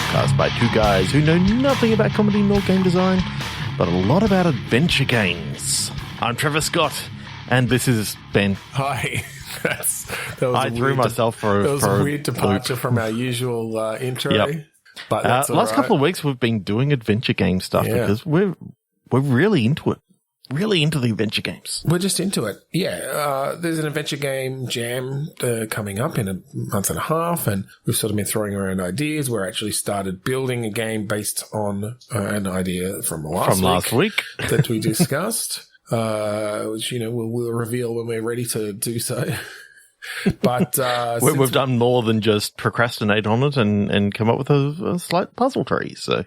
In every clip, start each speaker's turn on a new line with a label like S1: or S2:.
S1: podcast by two guys who know nothing about comedy nor game design, but a lot about adventure games. I'm Trevor Scott, and this is Ben.
S2: Hi. I
S1: threw myself for
S2: a weird departure from our usual intro.
S1: Yep.
S2: But that's
S1: last couple of weeks we've been doing adventure game stuff because we're really into it. Really into the adventure games.
S2: We're just into it. Yeah. There's an adventure game jam coming up in a month and a half, and we've sort of been throwing around ideas. We're actually started building a game based on an idea from last week that we discussed, which, we'll reveal when we're ready to do so. But
S1: we've done more than just procrastinate on it and come up with a slight puzzle tree. So,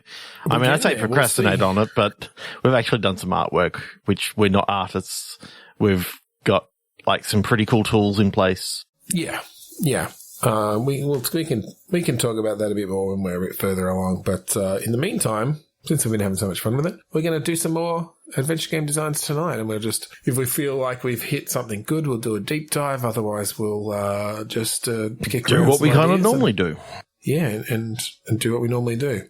S1: I say procrastinate on it, but we've actually done some artwork, which we're not artists. We've got like some pretty cool tools in place.
S2: Yeah. We can talk about that a bit more when we're a bit further along. But in the meantime, since we've been having so much fun with it, we're going to do some more adventure game designs tonight. And if we feel like we've hit something good, we'll do a deep dive. Otherwise, we'll just kick
S1: do what we kind of normally do.
S2: Yeah, and do what we normally do.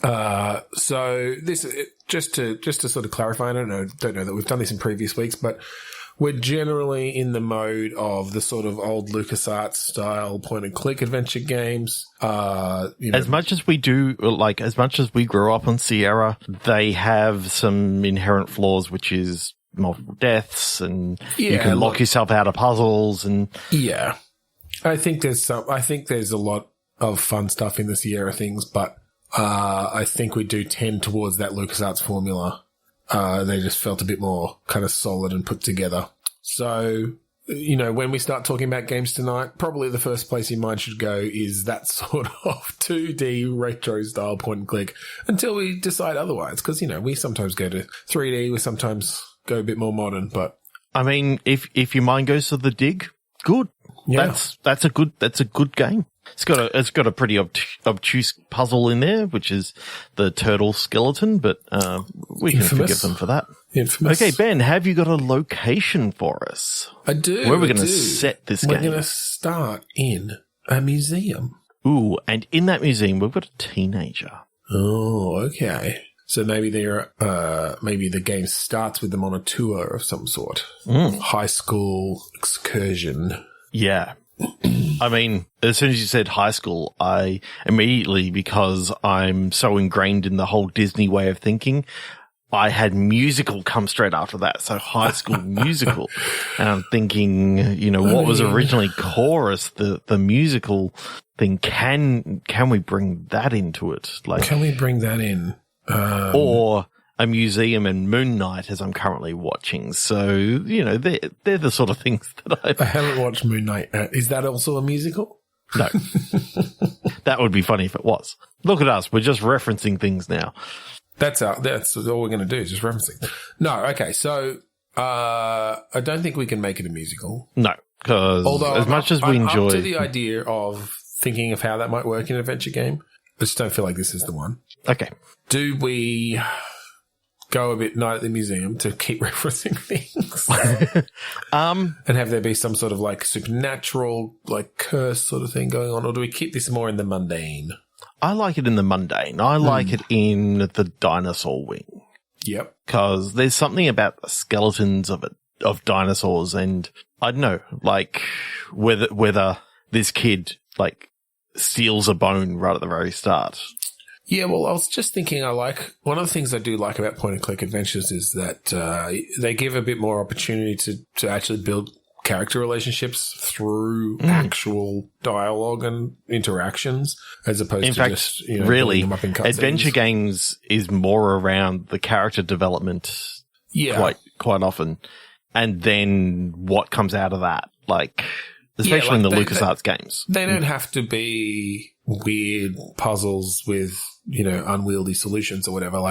S2: So this, just to sort of clarify, I don't know that we've done this in previous weeks, but we're generally in the mode of the sort of old LucasArts style point and click adventure games.
S1: As much as we do, as much as we grew up on Sierra, they have some inherent flaws, which is multiple deaths and you can lock yourself out of puzzles and.
S2: Yeah. I think there's a lot of fun stuff in the Sierra things, but, I think we do tend towards that LucasArts formula. They just felt a bit more kind of solid and put together. So, when we start talking about games tonight, probably the first place your mind should go is that sort of 2D retro style point and click until we decide otherwise. Because, we sometimes go to 3D, we sometimes go a bit more modern, but.
S1: If your mind goes to the dig, good.
S2: Yeah.
S1: That's a good game. It's got a pretty obtuse puzzle in there, which is the turtle skeleton, but we can forgive them for that.
S2: Infamous.
S1: Okay, Ben, have you got a location for us?
S2: I do.
S1: Where are we going to set this game?
S2: We're going to start in a museum.
S1: Ooh, and in that museum, we've got a teenager.
S2: Oh, okay. So maybe maybe the game starts with them on a tour of some sort. High school excursion.
S1: Yeah. As soon as you said high school, I immediately, because I'm so ingrained in the whole Disney way of thinking, I had musical come straight after that. So high school musical. And I'm thinking, what was originally chorus, the musical thing, can we bring that into it?
S2: Can we bring that in?
S1: Or a museum and Moon Knight, as I'm currently watching. So, they're the sort of things that
S2: I haven't watched Moon Knight. Is that also a musical?
S1: No. That would be funny if it was. Look at us. We're just referencing things now.
S2: That's all we're going to do is just referencing. No. Okay. So, I don't think we can make it a musical.
S1: No. Because as much as we enjoy.
S2: I'm up to the idea of thinking of how that might work in an adventure game. I just don't feel like this is the one.
S1: Okay.
S2: Do we go a bit night at the museum to keep referencing things and have there be some sort of supernatural curse sort of thing going on, or do we keep this more in the mundane?
S1: I like it in the mundane. I like it in the dinosaur wing.
S2: Yep.
S1: Because there's something about the skeletons of dinosaurs, and I don't know, whether this kid steals a bone right at the very start.
S2: Yeah, well, I was just thinking one of the things I do like about point-and-click adventures is that they give a bit more opportunity to actually build character relationships through actual dialogue and interactions as opposed to just,
S1: really,
S2: them up in cutscenes.
S1: Adventure games is more around the character development quite often, and then what comes out of that, especially in the LucasArts games.
S2: They don't have to be weird puzzles with unwieldy solutions or whatever.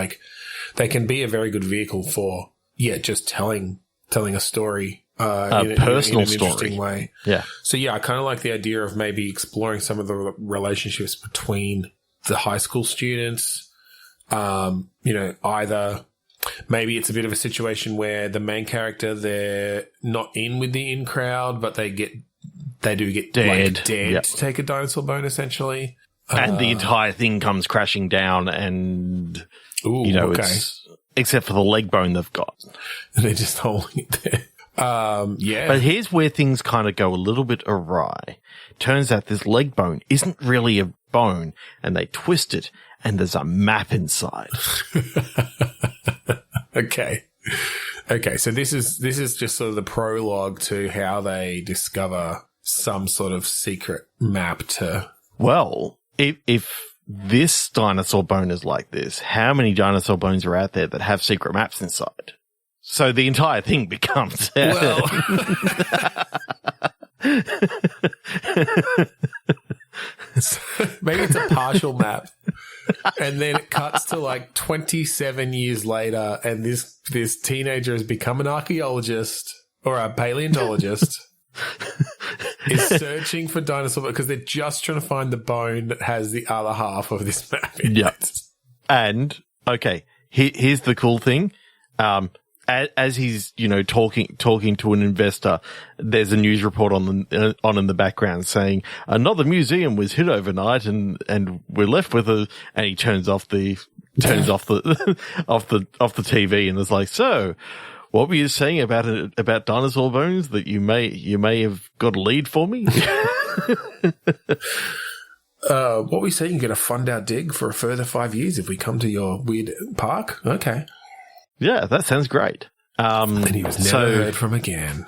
S2: They can be a very good vehicle for just telling a story in
S1: personal
S2: an
S1: story.
S2: Interesting way.
S1: Yeah.
S2: So I kind of like the idea of maybe exploring some of the relationships between the high school students. Either maybe it's a bit of a situation where the main character, they're not in with the in crowd, but they do get
S1: dead
S2: to take a dinosaur bone essentially.
S1: And the entire thing comes crashing down and, it's, except for the leg bone they've got.
S2: They're just holding it there. Yeah.
S1: But here's where things kind of go a little bit awry. Turns out this leg bone isn't really a bone, and they twist it, and there's a map inside.
S2: Okay. So this is just sort of the prologue to how they discover some sort of secret map to.
S1: Well, if this dinosaur bone is like this, how many dinosaur bones are out there that have secret maps inside? So the entire thing becomes.
S2: Well. Maybe it's a partial map. And then it cuts to like 27 years later, and this teenager has become an archaeologist or a paleontologist, is searching for dinosaur because they're just trying to find the bone that has the other half of this map in it.
S1: And, okay, here's the cool thing. As he's, talking to an investor, there's a news report on in the background saying another museum was hit overnight and we're left with and he turns off the off the TV and is like, so what were you saying about dinosaur bones that you may have got a lead for me?
S2: What were you saying? You get a fund our dig for a further 5 years if we come to your weird park? Okay.
S1: Yeah, that sounds great.
S2: And he was never heard from again.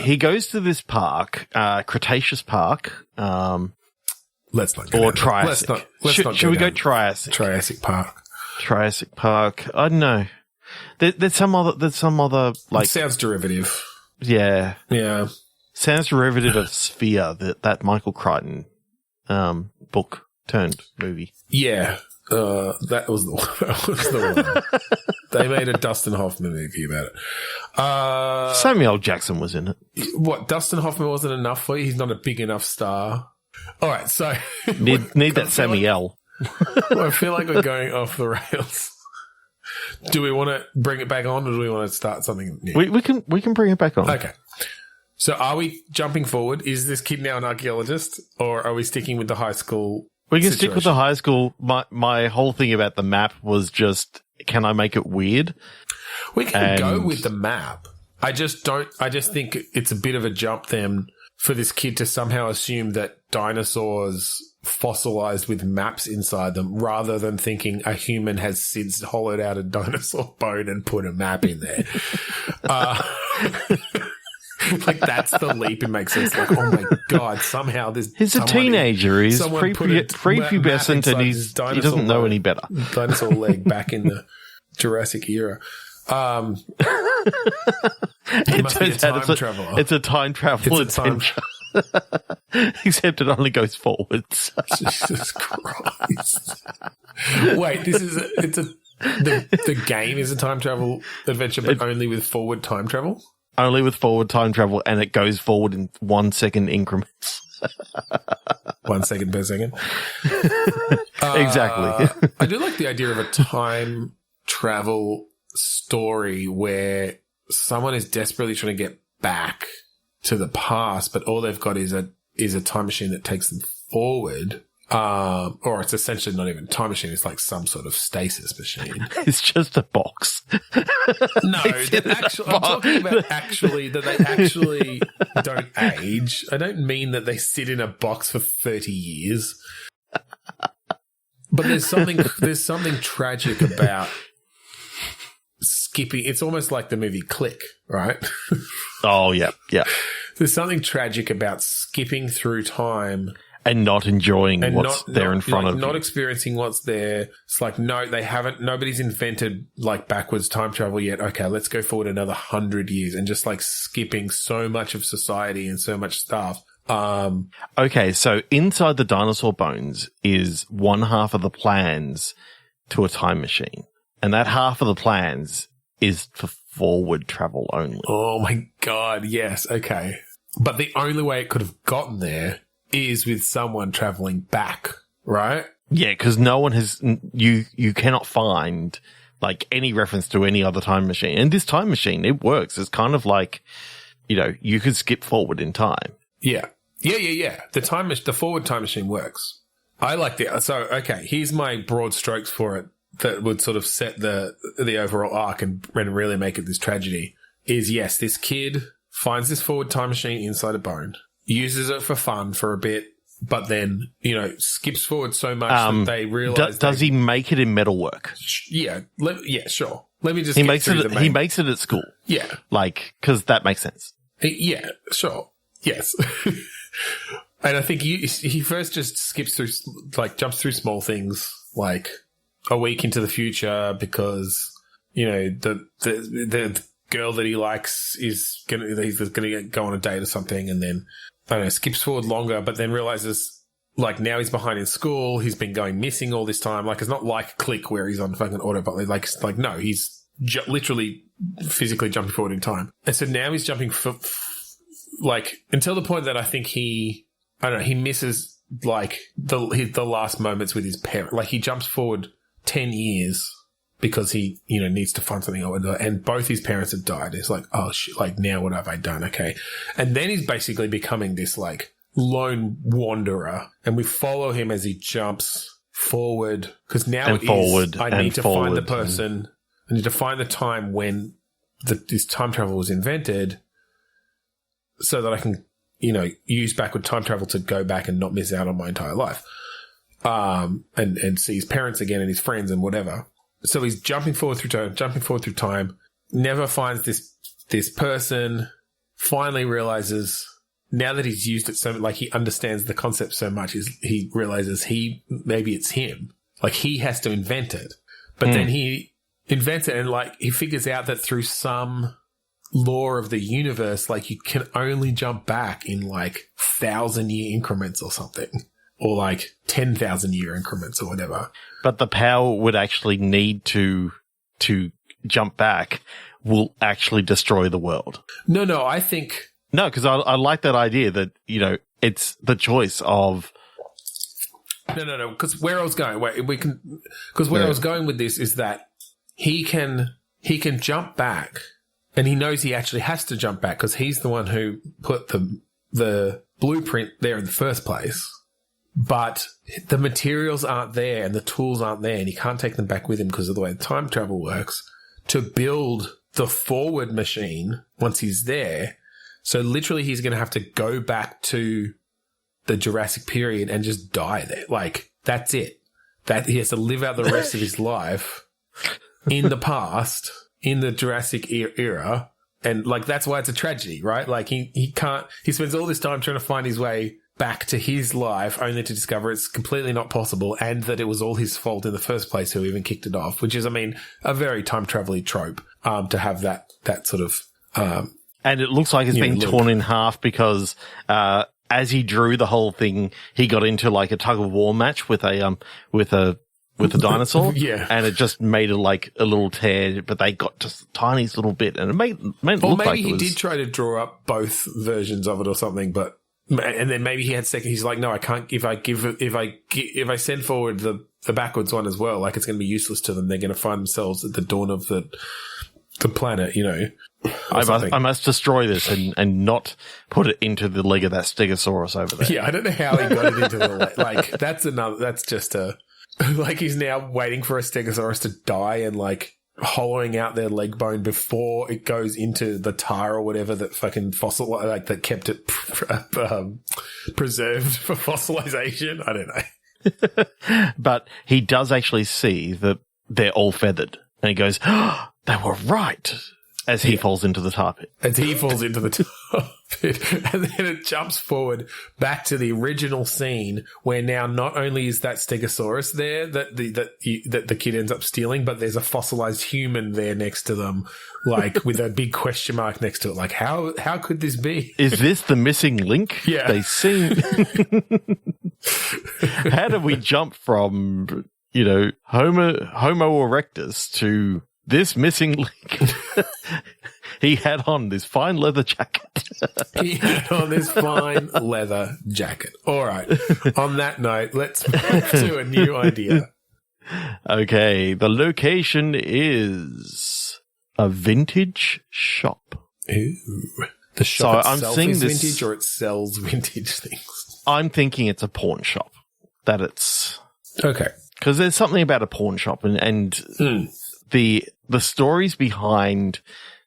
S1: He goes to this park, Cretaceous Park.
S2: Let's not go
S1: or Triassic. Should we go Triassic?
S2: Triassic Park.
S1: Triassic Park. I don't know. There's some other like.
S2: It sounds derivative.
S1: Yeah.
S2: Yeah.
S1: Sounds derivative of Sphere, that Michael Crichton book turned movie.
S2: Yeah. That was the one. They made a Dustin Hoffman movie about it.
S1: Samuel L. Jackson was in it.
S2: What, Dustin Hoffman wasn't enough for you? He's not a big enough star. All right, so
S1: need that Samuel.
S2: I feel like we're going off the rails. Do we want to bring it back on, or do we want to start something new?
S1: We can bring it back on.
S2: Okay. So are we jumping forward? Is this kid now an archaeologist, or are we sticking with the high school?
S1: We can
S2: situation?
S1: stick with the high school. My whole thing about the map was just, can I make it weird?
S2: We can go with the map. I just think it's a bit of a jump then for this kid to somehow assume that dinosaurs fossilized with maps inside them, rather than thinking a human has since hollowed out a dinosaur bone and put a map in there. Like, that's the leap it makes sense. Like, oh my God, somehow
S1: he's a teenager. He's prepubescent and he doesn't know any better.
S2: Dinosaur leg back in the Jurassic era. It must be a time traveler.
S1: It's a time travel adventure. Except it only goes forwards.
S2: Jesus Christ. Wait, the game is a time travel adventure, but only with forward time travel?
S1: Only with forward time travel, and it goes forward in 1 second increments.
S2: 1 second per second.
S1: Exactly.
S2: I do like the idea of a time travel story where someone is desperately trying to get back to the past, but all they've got is a time machine that takes them forward. Or it's essentially not even a time machine. It's like some sort of stasis machine.
S1: It's just a box.
S2: No, I'm talking about that they actually don't age. I don't mean that they sit in a box for 30 years. But there's something tragic about skipping. It's almost like the movie Click, right?
S1: Oh, yeah, yeah.
S2: There's something tragic about skipping through time
S1: and not enjoying what's there in front of you.
S2: Not experiencing what's there. It's like, no, they haven't. Nobody's invented like backwards time travel yet. Okay, let's go forward another 100 years, and just like skipping so much of society and so much stuff.
S1: Okay, so inside the dinosaur bones is one half of the plans to a time machine, and that half of the plans is for forward travel only.
S2: Oh my God, yes, okay. But the only way it could have gotten there is with someone traveling back, right?
S1: Yeah, because no one has, you cannot find like any reference to any other time machine. And this time machine, it works. It's kind of like, you could skip forward in time.
S2: Yeah. The forward time machine works. I like okay, here's my broad strokes for it that would sort of set the overall arc and really make it this tragedy. Is yes, this kid finds this forward time machine inside a bone, uses it for fun for a bit, but then, skips forward so much that they realize.
S1: Does he make it in metalwork?
S2: Yeah. Sure. Let me just
S1: He makes it at school.
S2: Yeah.
S1: Because that makes sense.
S2: Yeah, sure. Yes. And I think he first just skips through, jumps through small things, like a week into the future because, the girl that he likes he's gonna go on a date or something, and then, I don't know, skips forward longer, but then realizes, now he's behind in school, he's been going missing all this time. It's not like Click where he's on fucking autopilot. No, he's literally physically jumping forward in time. And so now he's jumping until the point that I think he misses the last moments with his parent. He jumps forward 10 years because he, needs to find something and both his parents have died. It's oh shit, now what have I done? Okay. And then he's basically becoming this lone wanderer, and we follow him as he jumps forward because now I need to find the person. I need to find the time when this time travel was invented so that I can, use backward time travel to go back and not miss out on my entire life. And see his parents again and his friends and whatever. So he's jumping forward through time, never finds this person, finally realizes, now that he's used it so much, he understands the concept so much, he realizes maybe it's him. He has to invent it. But then he invents it and he figures out that through some law of the universe, you can only jump back in 1,000-year increments or something, or 10,000-year increments or whatever.
S1: But the power would actually need to jump back will actually destroy the world.
S2: No, I think...
S1: No, because I like that idea that, it's the choice of...
S2: No, because where I was going... I was going with this is that he can jump back, and he knows he actually has to jump back because he's the one who put the blueprint there in the first place. But the materials aren't there and the tools aren't there, and he can't take them back with him because of the way time travel works to build the forward machine once he's there. So literally he's going to have to go back to the Jurassic period and just die there. That's it. That he has to live out the rest of his life in the past, in the Jurassic era. And that's why it's a tragedy, right? He can't, he spends all this time trying to find his way back to his life only to discover it's completely not possible and that it was all his fault in the first place who even kicked it off, which is, a very time travel-y trope, to have that sort of,
S1: and it looks like it's been torn in half because, as he drew the whole thing, he got into a tug of war match with a dinosaur.
S2: Yeah.
S1: And it just made it a little tear, but they got just the tiniest little bit, and it made it look like it was...
S2: he did try to draw up both versions of it or something, but, and then maybe he had second, he's no, I can't, if I send forward the backwards one as well, it's going to be useless to them. They're going to find themselves at the dawn of the planet,
S1: I must destroy this and not put it into the leg of that Stegosaurus over there.
S2: Yeah, I don't know how he got it into the leg. That's just a... he's now waiting for a Stegosaurus to die and hollowing out their leg bone before it goes into the tar or whatever that fucking fossil, that kept it preserved for fossilization. I don't know.
S1: But he does actually see that they're all feathered, and he goes, "Oh, they were right." As he falls into the tar pit.
S2: As he falls into the tar pit. And then it jumps forward back to the original scene where now not only is that Stegosaurus there that the kid ends up stealing, but there's a fossilized human there next to them, with a big question mark next to it. How could this be?
S1: Is this the missing link?
S2: Yeah.
S1: They seem... How do we jump from, Homo erectus to... this missing link? He had on this fine leather jacket.
S2: He had on this fine leather jacket. All right. On that note, let's move to a new idea.
S1: Okay. The location is a vintage shop.
S2: Ooh. The shop itself is vintage, or it sells vintage things?
S1: I'm thinking it's a pawn shop. that it's
S2: Okay.
S1: because there's something about a pawn shop and the stories behind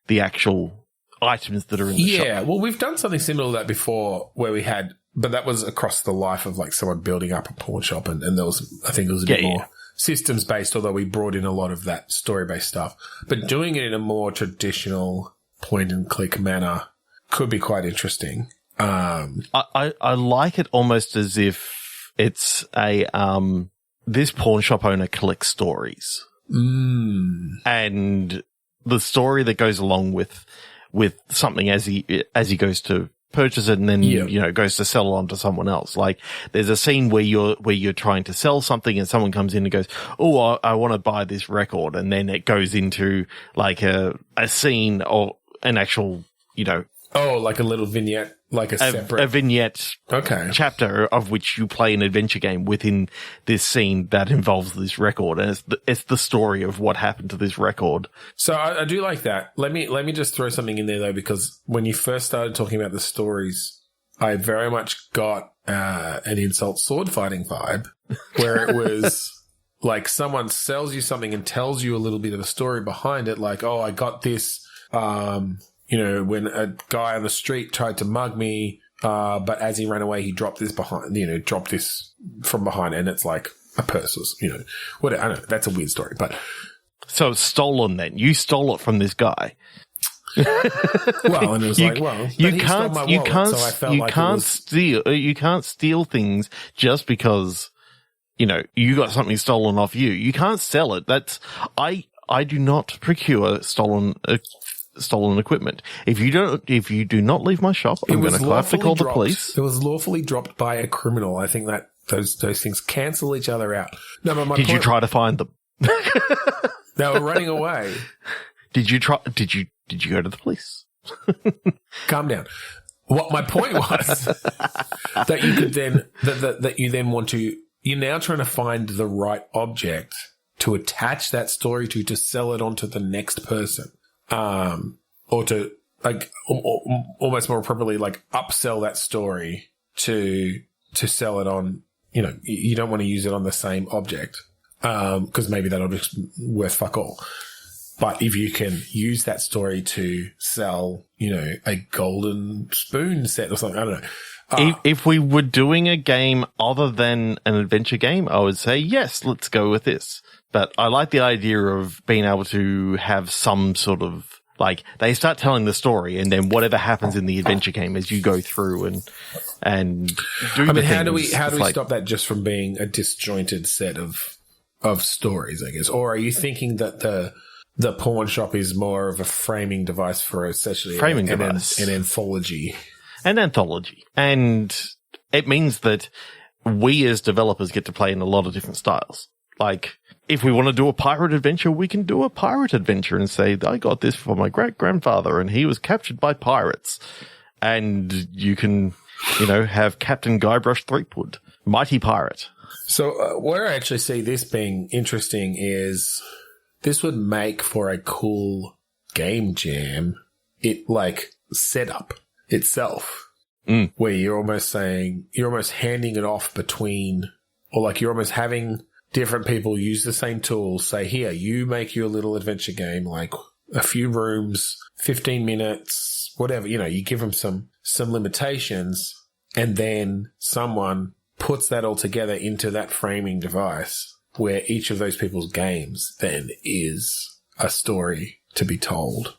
S1: the actual items that are in the shop.
S2: Yeah, well, we've done something similar to that before where we had, but that was across the life of like someone building up a pawn shop, and there was, I think it was a bit more systems based, although we brought in a lot of that story based stuff. But doing it in a more traditional point and click manner could be quite interesting.
S1: I like it almost as if it's this pawn shop owner collects stories. And the story that goes along with something as he goes to purchase it and then, goes to sell it on to someone else. Like there's a scene where you're trying to sell something and someone comes in and goes, "Oh, I want to buy this record." And then it goes into like a scene or an actual,
S2: like a little vignette, like a
S1: vignette chapter of which you play an adventure game within this scene that involves this record, and it's the story of what happened to this record.
S2: So I do like that. Let me just throw something in there though, because when you first started talking about the stories, I very much got an insult sword fighting vibe, where it was like someone sells you something and tells you a little bit of a story behind it, like, oh, I got this. When a guy on the street tried to mug me, but as he ran away, he dropped this from behind, and it's like a purse or, whatever. I don't know. That's a weird story, but.
S1: So it's stolen then. You stole it from this guy.
S2: Well, and it was
S1: you can't steal things just because, you got something stolen off you. You can't sell it. I do not procure stolen equipment. If you do not leave my shop, I'm going to have to call the police.
S2: It was lawfully dropped by a criminal. I think that those things cancel each other out. No, but
S1: Did you try to find them?
S2: They were running away.
S1: Did you go to the police?
S2: Calm down. What my point was that you could then that you then want to. You're now trying to find the right object to attach that story to sell it onto the next person. Or to like almost more appropriately, like upsell that story to sell it on. You don't want to use it on the same object, because maybe that object's worth fuck all. But if you can use that story to sell, a golden spoon set or something, I don't know.
S1: If we were doing a game other than an adventure game, I would say yes, let's go with this. But I like the idea of being able to have some sort of, like, they start telling the story and then whatever happens in the adventure game as you go through and do the things.
S2: How do we stop that just from being a disjointed set of stories, I guess? Or are you thinking that the pawn shop is more of a framing device for essentially an anthology?
S1: An anthology. And it means that we as developers get to play in a lot of different styles. Like, if we want to do a pirate adventure, we can do a pirate adventure and say, I got this from my great-grandfather and he was captured by pirates. And you can, have Captain Guybrush Threepwood, mighty pirate.
S2: So where I actually see this being interesting is this would make for a cool game jam, setup itself, where you're almost handing it off between, or like you're almost having different people use the same tools. Say, here, you make your little adventure game, like a few rooms, 15 minutes, whatever. You give them some limitations, and then someone puts that all together into that framing device where each of those people's games then is a story to be told.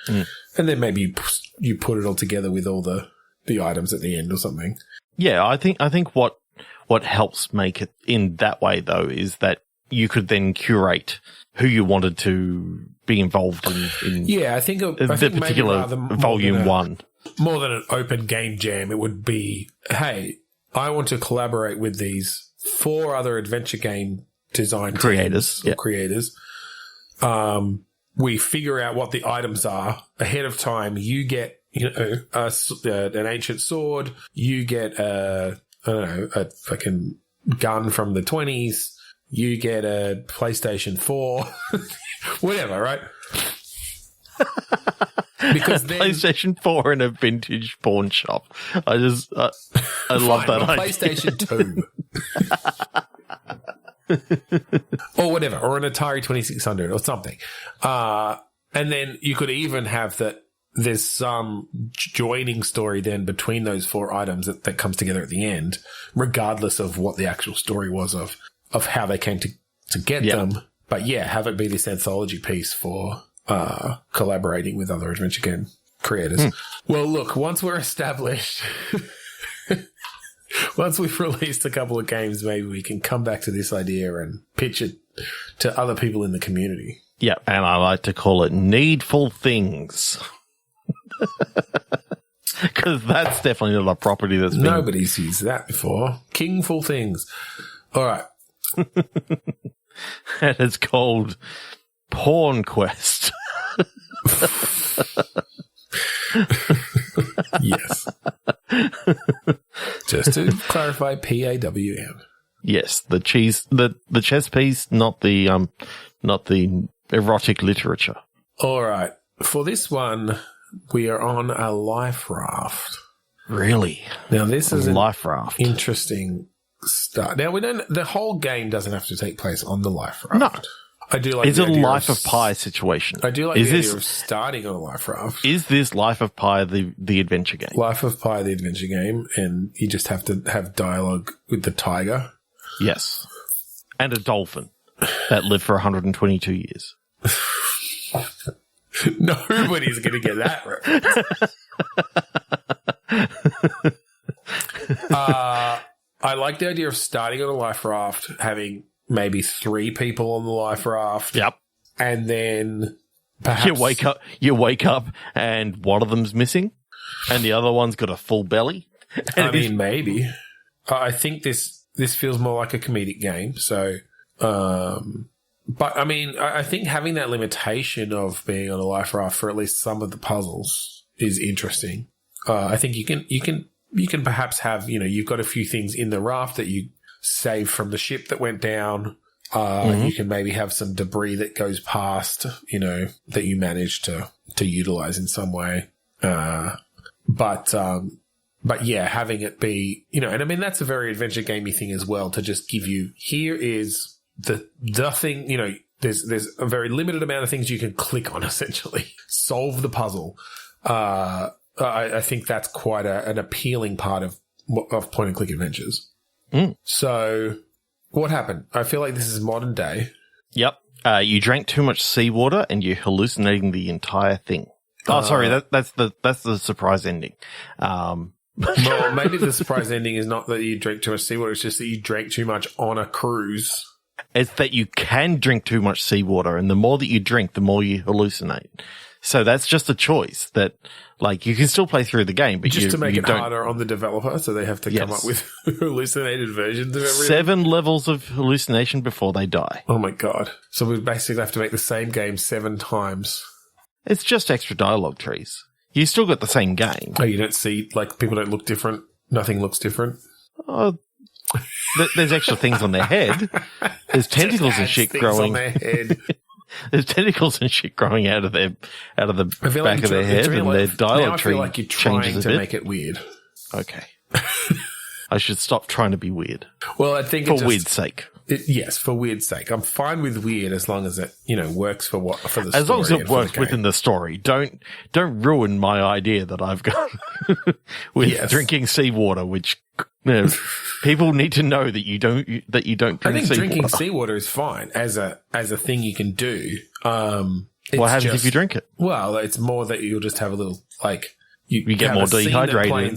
S2: And then maybe you put it all together with all the items at the end or something.
S1: Yeah, I think what helps make it in that way, though, is that you could then curate who you wanted to be involved in
S2: I think
S1: particular volume one.
S2: More than an open game jam, it would be, hey, I want to collaborate with these 4 other adventure game design creators. We figure out what the items are ahead of time. You get, an ancient sword. You get a fucking gun from the 20s. You get a PlayStation 4. Whatever, right? Because then
S1: PlayStation 4 in a vintage pawn shop. I love that idea.
S2: PlayStation 2. Or whatever, or an Atari 2600 or something. And then you could even have that there's some joining story then between those 4 items that comes together at the end, regardless of what the actual story was of how they came to get them. But yeah, have it be this anthology piece for collaborating with other adventure game creators. Well, look, once we're established, once we've released a couple of games, maybe we can come back to this idea and pitch it to other people in the community.
S1: Yeah, and I like to call it needful things. Because that's definitely not a property that's been...
S2: Nobody's used that before. Kingful things. All right.
S1: And it's called Porn Quest.
S2: Yes. Just to clarify, PAWM.
S1: Yes, the chess piece, not the erotic literature.
S2: All right. For this one, we are on a life raft.
S1: Really?
S2: Now, this is
S1: a life raft.
S2: Interesting start. Now, the whole game doesn't have to take place on the life raft.
S1: No.
S2: I do like
S1: it's a Life of Pi situation.
S2: I do like the idea of starting on a life raft.
S1: Is this Life of Pi the adventure game?
S2: Life of Pi, the adventure game, and you just have to have dialogue with the tiger.
S1: Yes. And a dolphin that lived for 122 years.
S2: Nobody's going to get that right. I like the idea of starting on a life raft, having maybe 3 people on the life raft.
S1: Yep.
S2: And then perhaps
S1: you wake up and one of them's missing and the other one's got a full belly.
S2: I mean, maybe. I think this feels more like a comedic game. So, but I mean, I think having that limitation of being on a life raft for at least some of the puzzles is interesting. I think you can perhaps have, you've got a few things in the raft that you save from the ship that went down. You can maybe have some debris that goes past, that you manage to utilize in some way. But yeah, having it be, and I mean, that's a very adventure gamey thing as well, to just give you, here is the thing, there's a very limited amount of things you can click on, essentially. Solve the puzzle. I think that's quite an appealing part of point and click adventures. So what happened? I feel like this is modern day.
S1: Yep. You drank too much seawater and you're hallucinating the entire thing. Oh, sorry. That's the surprise ending.
S2: Well, maybe the surprise ending is not that you drank too much seawater. It's just that you drank too much on a cruise.
S1: It's that you can drink too much seawater, and the more that you drink, the more you hallucinate. So that's just a choice that, you can still play through the game, but
S2: just to make it harder on the developer, so they have to come up with hallucinated versions of everything.
S1: 7 levels of hallucination before they die.
S2: Oh my god! So we basically have to make the same game 7 times.
S1: It's just extra dialogue trees. You still got the same game.
S2: Oh, you don't see, people don't look different. Nothing looks different.
S1: Oh, there's extra things on their head. There's tentacles and shit growing.
S2: On their head.
S1: There's tentacles and shit growing out of the back of their head, and their dialogue tree
S2: I feel like you're trying to make it weird.
S1: Okay. I should stop trying to be weird.
S2: Well, I think
S1: for weird's sake.
S2: Yes, for weird's sake. I'm fine with weird as long as it, works for the story.
S1: As long as it works within the story. Don't ruin my idea that I've got with drinking seawater, which people need to know that you don't drink seawater.
S2: I think drinking seawater is fine as a thing you can do.
S1: What happens if you drink it?
S2: Well, it's more that you'll just have a little
S1: you get more dehydrated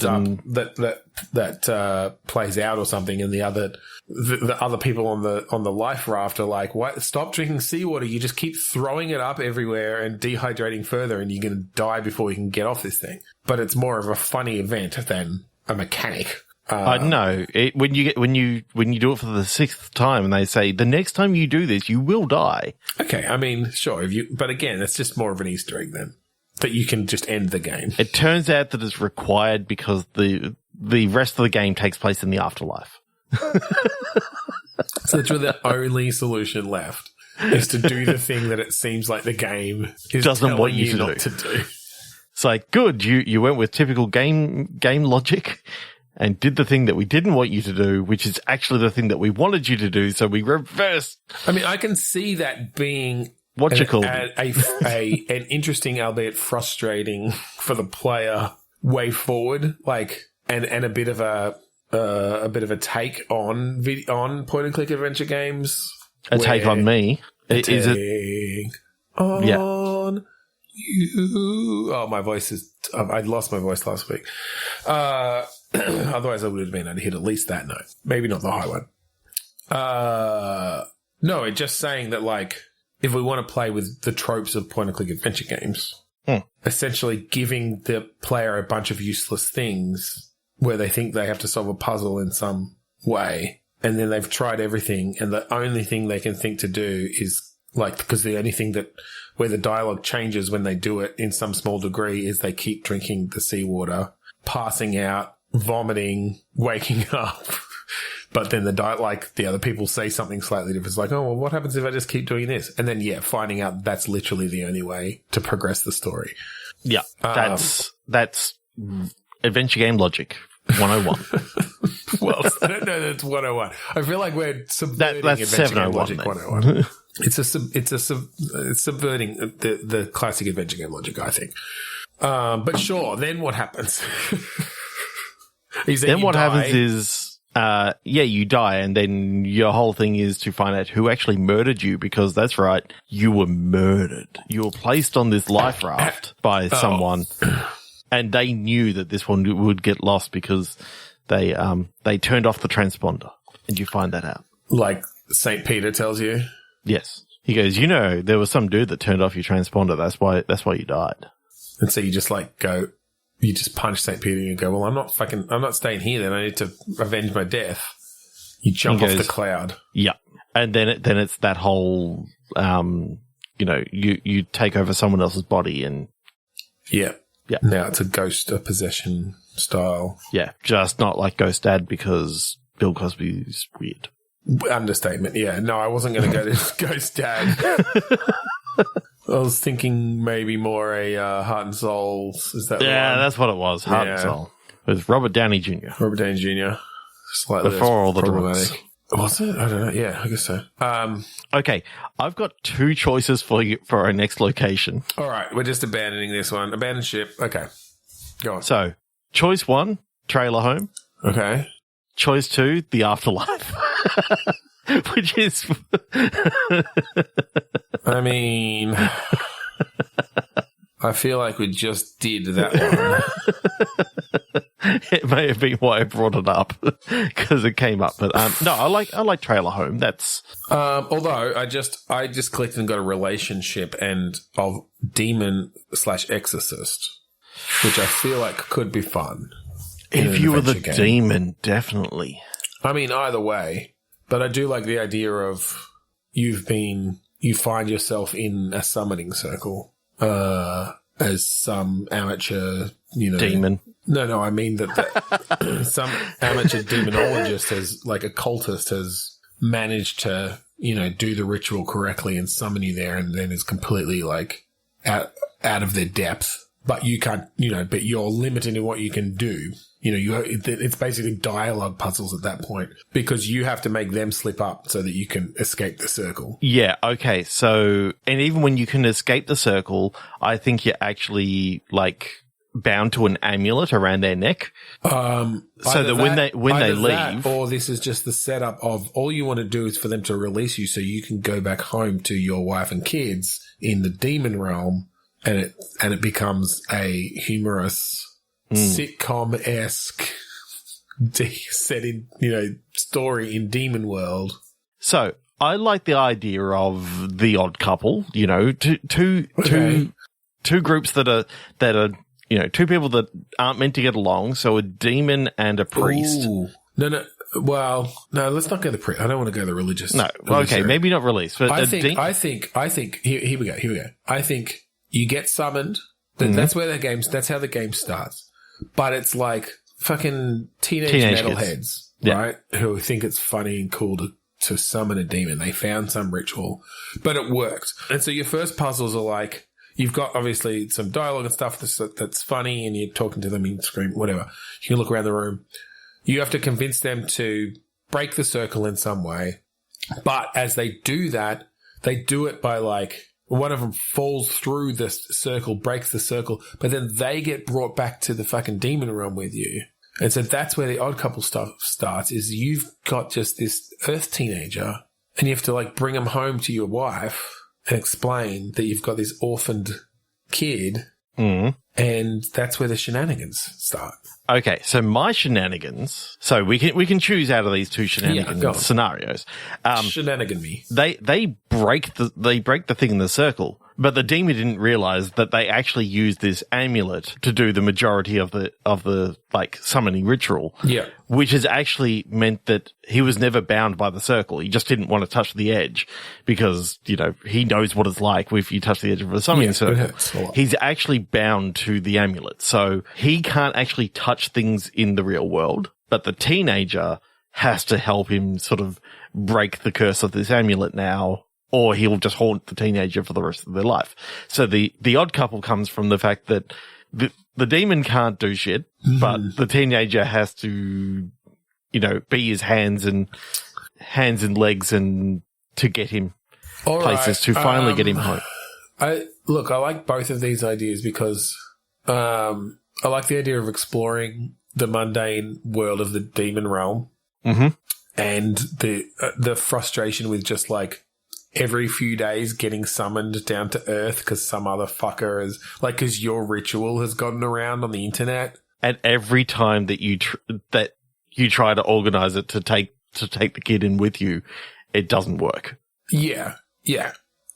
S2: that plays out or something, and the other people on the life raft are like, "What? Stop drinking seawater! You just keep throwing it up everywhere and dehydrating further, and you're going to die before you can get off this thing." But it's more of a funny event than a mechanic.
S1: No, when you do it for the 6th time, and they say the next time you do this, you will die.
S2: Okay, I mean, sure, but again, it's just more of an Easter egg then. That you can just end the game.
S1: It turns out that it's required because the rest of the game takes place in the afterlife.
S2: So it's really the only solution left is to do the thing that it seems like the game is
S1: doesn't want
S2: you
S1: to
S2: not to do.
S1: It's like, good, you went with typical game logic and did the thing that we didn't want you to do, which is actually the thing that we wanted you to do, so we reversed.
S2: I mean, I can see that being an interesting, albeit frustrating for the player way forward, like, and a bit of a take on point and click adventure games.
S1: A take on me. Is it
S2: on you? Oh, my voice is. I lost my voice last week. Otherwise, I would have been able to hit at least that note. Maybe not the high one. No, it's just saying that, like, if we want to play with the tropes of point and click adventure games, essentially giving the player a bunch of useless things where they think they have to solve a puzzle in some way, and then they've tried everything, and the only thing they can think to do is, like, because the only thing that where the dialogue changes when they do it in some small degree is they keep drinking the seawater, passing out, vomiting, waking up. But then the other people say something slightly different. It's like, oh, well, what happens if I just keep doing this? And then, finding out that's literally the only way to progress the story.
S1: Yeah, that's adventure game logic 101.
S2: Well, I don't know that's 101. I feel like we're subverting
S1: that's
S2: adventure game
S1: 701
S2: logic
S1: then.
S2: 101. It's subverting the classic adventure game logic, I think. But sure, then what happens?
S1: Then what happens is, you die, and then your whole thing is to find out who actually murdered you, because that's right, you were murdered. You were placed on this life raft by someone, and they knew that this one would get lost because they turned off the transponder, and you find that out. Like
S2: St. Peter tells you?
S1: Yes. He goes, there was some dude that turned off your transponder. That's why you died.
S2: And so you just you just punch St. Peter and you go, well, I'm not staying here then. I need to avenge my death. You jump off the cloud.
S1: Yeah. And then it's that whole, you take over someone else's body and.
S2: Yeah. Yeah. Now it's a possession style.
S1: Yeah. Just not like Ghost Dad, because Bill Cosby's weird.
S2: Understatement. Yeah. No, I wasn't going to go to Ghost Dad. I was thinking maybe more a Heart and Souls. Is that?
S1: Yeah, that's what it was. Heart and Soul with Robert Downey Jr.
S2: Slightly
S1: before all the drugs.
S2: Was it? I don't know. Yeah, I guess so.
S1: Okay, I've got two choices for you for our next location.
S2: All right, we're just abandoning this one. Abandon ship. Okay, go on.
S1: So, choice 1, trailer home.
S2: Okay.
S1: Choice 2, the afterlife. Which is...
S2: I mean... I feel like we just did that one.
S1: It may have been why I brought it up, because it came up. But no, I like trailer home. That's...
S2: although, I just clicked and got a relationship of demon/exorcist, which I feel like could be fun.
S1: If you were the demon, definitely.
S2: I mean, either way. But I do like the idea of you find yourself in a summoning circle as some amateur,
S1: demon.
S2: No, I mean that some amateur demonologist occultist has managed to, do the ritual correctly and summon you there, and then is completely out of their depth. But you can't, but you're limited in what you can do. It's basically dialogue puzzles at that point, because you have to make them slip up so that you can escape the circle.
S1: Yeah, okay. So, and even when you can escape the circle, I think you're actually bound to an amulet around their neck. So that when they leave,
S2: or this is just the setup of all you want to do is for them to release you so you can go back home to your wife and kids in the demon realm, and it becomes a humorous sitcom-esque set in, story in demon world.
S1: So I like the idea of the odd couple, two groups that are, two people that aren't meant to get along. So a demon and a priest.
S2: Ooh. No. Well, no, let's not go the priest. I don't want to go the religious.
S1: No. Okay. Maybe not religious, but
S2: I think here we go. I think you get summoned. That's where that's how the game starts. But it's like fucking teenage metalheads, right? Who think it's funny and cool to summon a demon. They found some ritual, but it worked. And so your first puzzles are you've got obviously some dialogue and stuff that's funny, and you're talking to them, you scream, whatever. You can look around the room. You have to convince them to break the circle in some way. But as they do that, they do it by like, one of them falls through the circle, breaks the circle, but then they get brought back to the fucking demon realm with you. And so that's where the Odd Couple stuff starts, is you've got just this Earth teenager and you have to like bring him home to your wife and explain that you've got this orphaned kid. And that's where the shenanigans start.
S1: Okay, so my shenanigans. So we can choose out of these two shenanigans scenarios.
S2: Shenanigan me.
S1: They break the thing in the circle, but the demon didn't realize that they actually used this amulet to do the majority of the like summoning ritual.
S2: Yeah,
S1: which has actually meant that he was never bound by the circle. He just didn't want to touch the edge because, you know, he knows what it's like if you touch the edge of a summoning circle. He's actually bound to the amulet. So he can't actually touch things in the real world, but the teenager has to help him sort of break the curse of this amulet now, or he'll just haunt the teenager for the rest of their life. So the Odd Couple comes from the fact that the demon can't do shit, but the teenager has to, you know, be his hands and legs and to get him places to finally get him home.
S2: I like both of these ideas because I like the idea of exploring the mundane world of the demon realm and the frustration with just like every few days getting summoned down to Earth because some other fucker is like, because your ritual has gotten around on the internet. And
S1: every time that you try to organize it to take the kid in with you, it doesn't work.
S2: Yeah.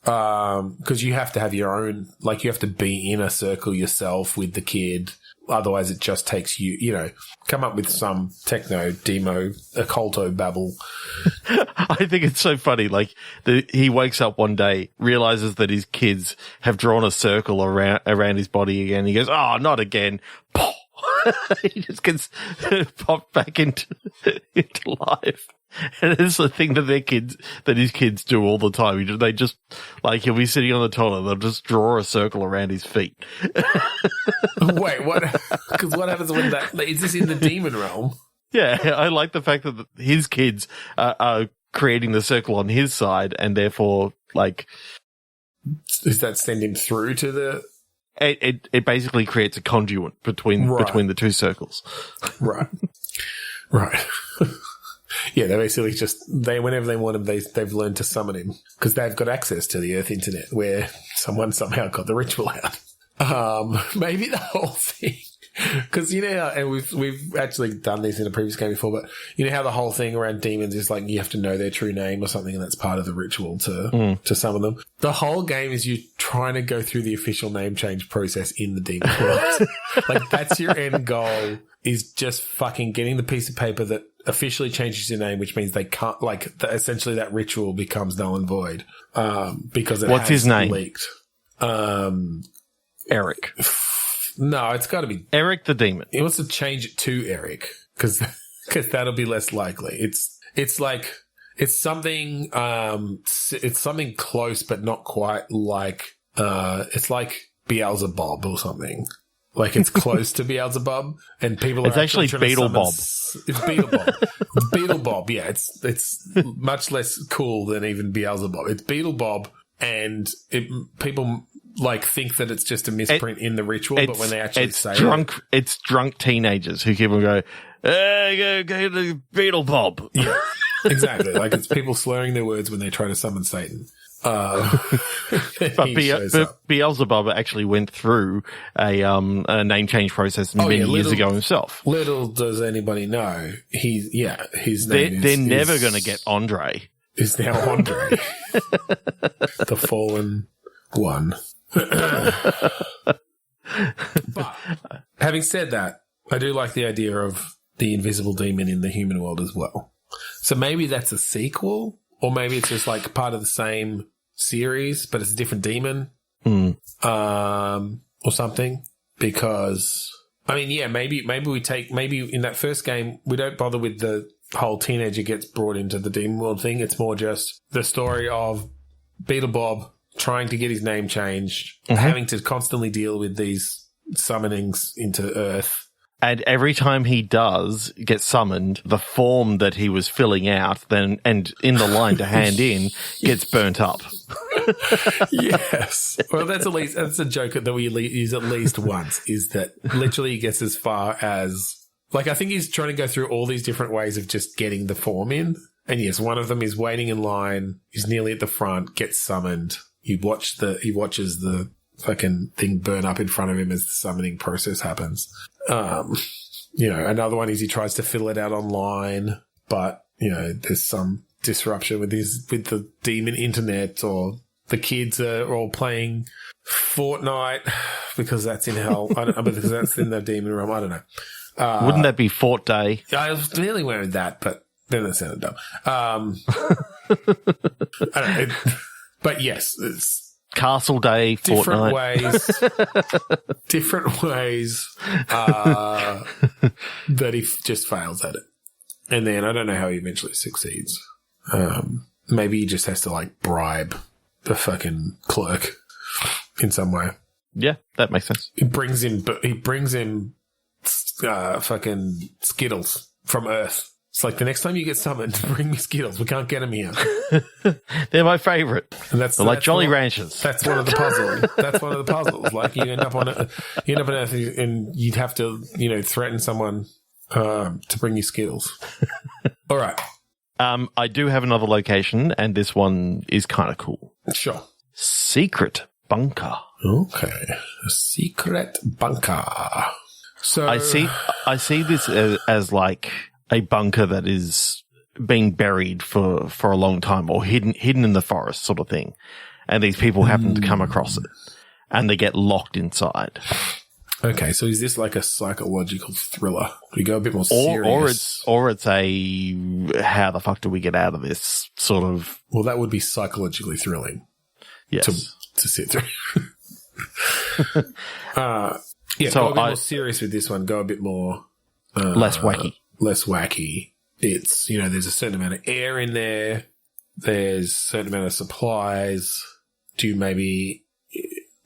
S2: Because you have to have your own, like you have to be in a circle yourself with the kid. Otherwise, it just takes you, you know, come up with some techno, demo, occulto babble.
S1: I think it's so funny. Like, he wakes up one day, realizes that his kids have drawn a circle around his body again. He goes, "Oh, not again." He just gets popped back into life. And it's the thing that his kids do all the time. They just, like, he'll be sitting on the toilet, they'll just draw a circle around his feet.
S2: Wait, what? Because what happens when that, is this in the demon realm?
S1: Yeah, I like the fact that his kids are creating the circle on his side, and therefore, like,
S2: does that send him through to the?
S1: It basically creates a conduit between the two circles.
S2: Right. Yeah, they basically just, whenever they want him, they've learned to summon him because they've got access to the Earth internet where someone somehow got the ritual out. Maybe the whole thing, because you know, and we've actually done this in a previous game before, but you know how the whole thing around demons is like you have to know their true name or something, and that's part of the ritual to summon them. The whole game is you trying to go through the official name change process in the demon world. Like that's your end goal, is just fucking getting the piece of paper that officially changes your name, which means they can't, like, essentially that ritual becomes null and void, because
S1: What's his name?
S2: Leaked.
S1: Eric.
S2: No, it's got to be
S1: Eric the demon.
S2: He wants to change it to Eric because that'll be less likely. It's like, it's something close, but not quite like, it's like Beelzebub or something. Like it's close to Beelzebub, and people are
S1: actually Beetlebob.
S2: It's Beetlebob. Beetlebob, yeah. It's much less cool than even Beelzebub. It's Beetlebob, and people like think that it's just a misprint in the ritual, but when they actually say
S1: it's drunk teenagers who keep on going, "Hey, go to Beetlebob."
S2: Yeah, exactly. Like it's people slurring their words when they try to summon Satan.
S1: But Beelzebub actually went through a name change process many years ago himself.
S2: Little does anybody know, his name
S1: they're never going to get Andre.
S2: Is now Andre, the fallen one. But having said that, I do like the idea of the invisible demon in the human world as well. So maybe that's a sequel, or maybe it's just like part of the same series, but it's a different demon, or something. Because I mean, yeah, maybe in that first game we don't bother with the whole teenager gets brought into the demon world thing. It's more just the story of Beetlebob trying to get his name changed, having to constantly deal with these summonings into Earth.
S1: And every time he does get summoned, the form that he was filling out and in the line to hand in gets burnt up.
S2: Yes. Well, that's a joke that we use at least once, is that literally he gets as far as, like, I think he's trying to go through all these different ways of just getting the form in. And yes, one of them is waiting in line. He's nearly at the front, gets summoned. He watches the fucking thing burn up in front of him as the summoning process happens. Another one is he tries to fill it out online, but, there's some disruption with the demon internet, or the kids are all playing Fortnite because that's in hell. Because that's in the demon realm. I don't know.
S1: Wouldn't that be Fort Day?
S2: I was nearly wearing that, but then that sounded dumb. I don't know. But yes, it's
S1: Castle Day,
S2: different
S1: Fortnite.
S2: different ways that he just fails at it. And then I don't know how he eventually succeeds. Maybe he just has to, like, bribe the fucking clerk in some way.
S1: Yeah, that makes sense.
S2: He brings in fucking Skittles from Earth. It's like, the next time you get summoned, bring me Skittles. We can't get them here.
S1: They're my favourite.
S2: And
S1: They're like Jolly Ranchers.
S2: That's one of the puzzles. That's one of the puzzles. Like, you end up on Earth, and you'd have to, threaten someone to bring you Skittles. All right.
S1: I do have another location, and this one is kind of cool.
S2: Sure.
S1: Secret bunker.
S2: Okay. A secret bunker. So
S1: I see this as like a bunker that is being buried for a long time, or hidden in the forest sort of thing. And these people happen to come across it, and they get locked inside.
S2: Okay, so is this like a psychological thriller? Do we go a bit more serious?
S1: Or it's a how the fuck do we get out of this sort of...
S2: Well, that would be psychologically thrilling.
S1: Yes.
S2: To sit through. So go a bit more serious with this one. Go a bit more...
S1: less wacky.
S2: Less wacky. It's, there's a certain amount of air in there. There's a certain amount of supplies. Do you maybe...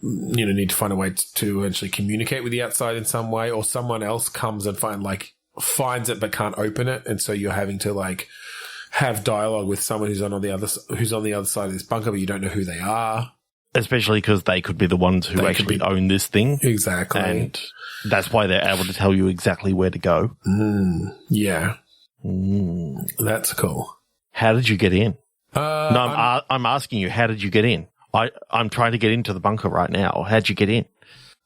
S2: need to find a way to eventually communicate with the outside in some way, or someone else comes and finds it but can't open it, and so you're having to, like, have dialogue with someone who's on the other side of this bunker, but you don't know who they are. Especially
S1: because they could be the ones who actually own this thing.
S2: Exactly.
S1: And that's why they're able to tell you exactly where to go.
S2: Yeah. That's cool.
S1: How did you get in? I'm asking you, how did you get in? I'm trying to get into the bunker right now. How'd you get in?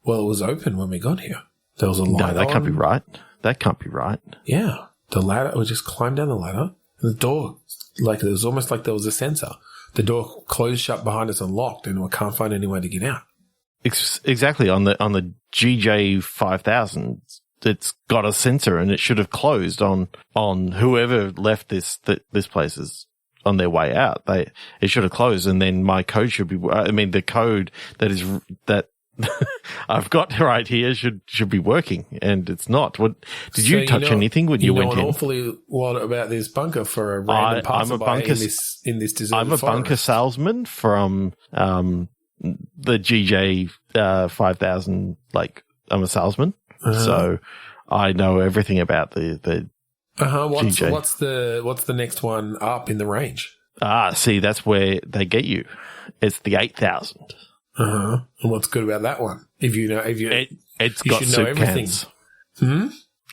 S2: Well, it was open when we got here. There was a ladder.
S1: No, that can't be right. That can't be right.
S2: Yeah. The ladder, we just climbed down the ladder, and the door, like, it was almost like there was a sensor. The door closed shut behind us and locked, and we can't find any way to get out.
S1: Exactly. On the GJ 5000, it's got a sensor, and it should have closed on whoever left this place on their way out. It should have closed, and then my code should be, the code that I've got right here should be working, and it's not. What did you touch anything when you went in?
S2: You know an awfully lot about this bunker for a random passerby in this deserted
S1: I'm a
S2: forest.
S1: bunker salesman from the GJ 5000. Like, I'm a salesman, so I know everything about the GJ.
S2: What's the next one up in the range?
S1: See, that's where they get you. It's the 8000.
S2: And what's good about that one?
S1: It's got soup cans.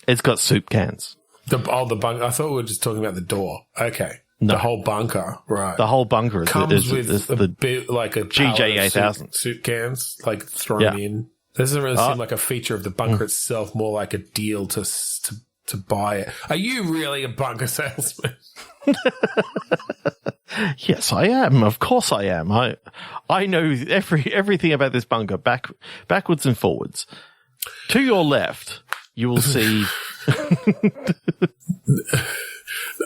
S1: It's got soup cans.
S2: The bunker. I thought we were just talking about the door. Okay. No. The whole bunker, right?
S1: The whole bunker
S2: comes with a bit like a
S1: GJ 8000
S2: soup cans, like thrown in. Doesn't really seem like a feature of the bunker itself. More like a deal to buy it. Are you really a bunker salesman?
S1: Yes, I am. Of course I am. I know everything about this bunker, backwards and forwards. To your left, you will see...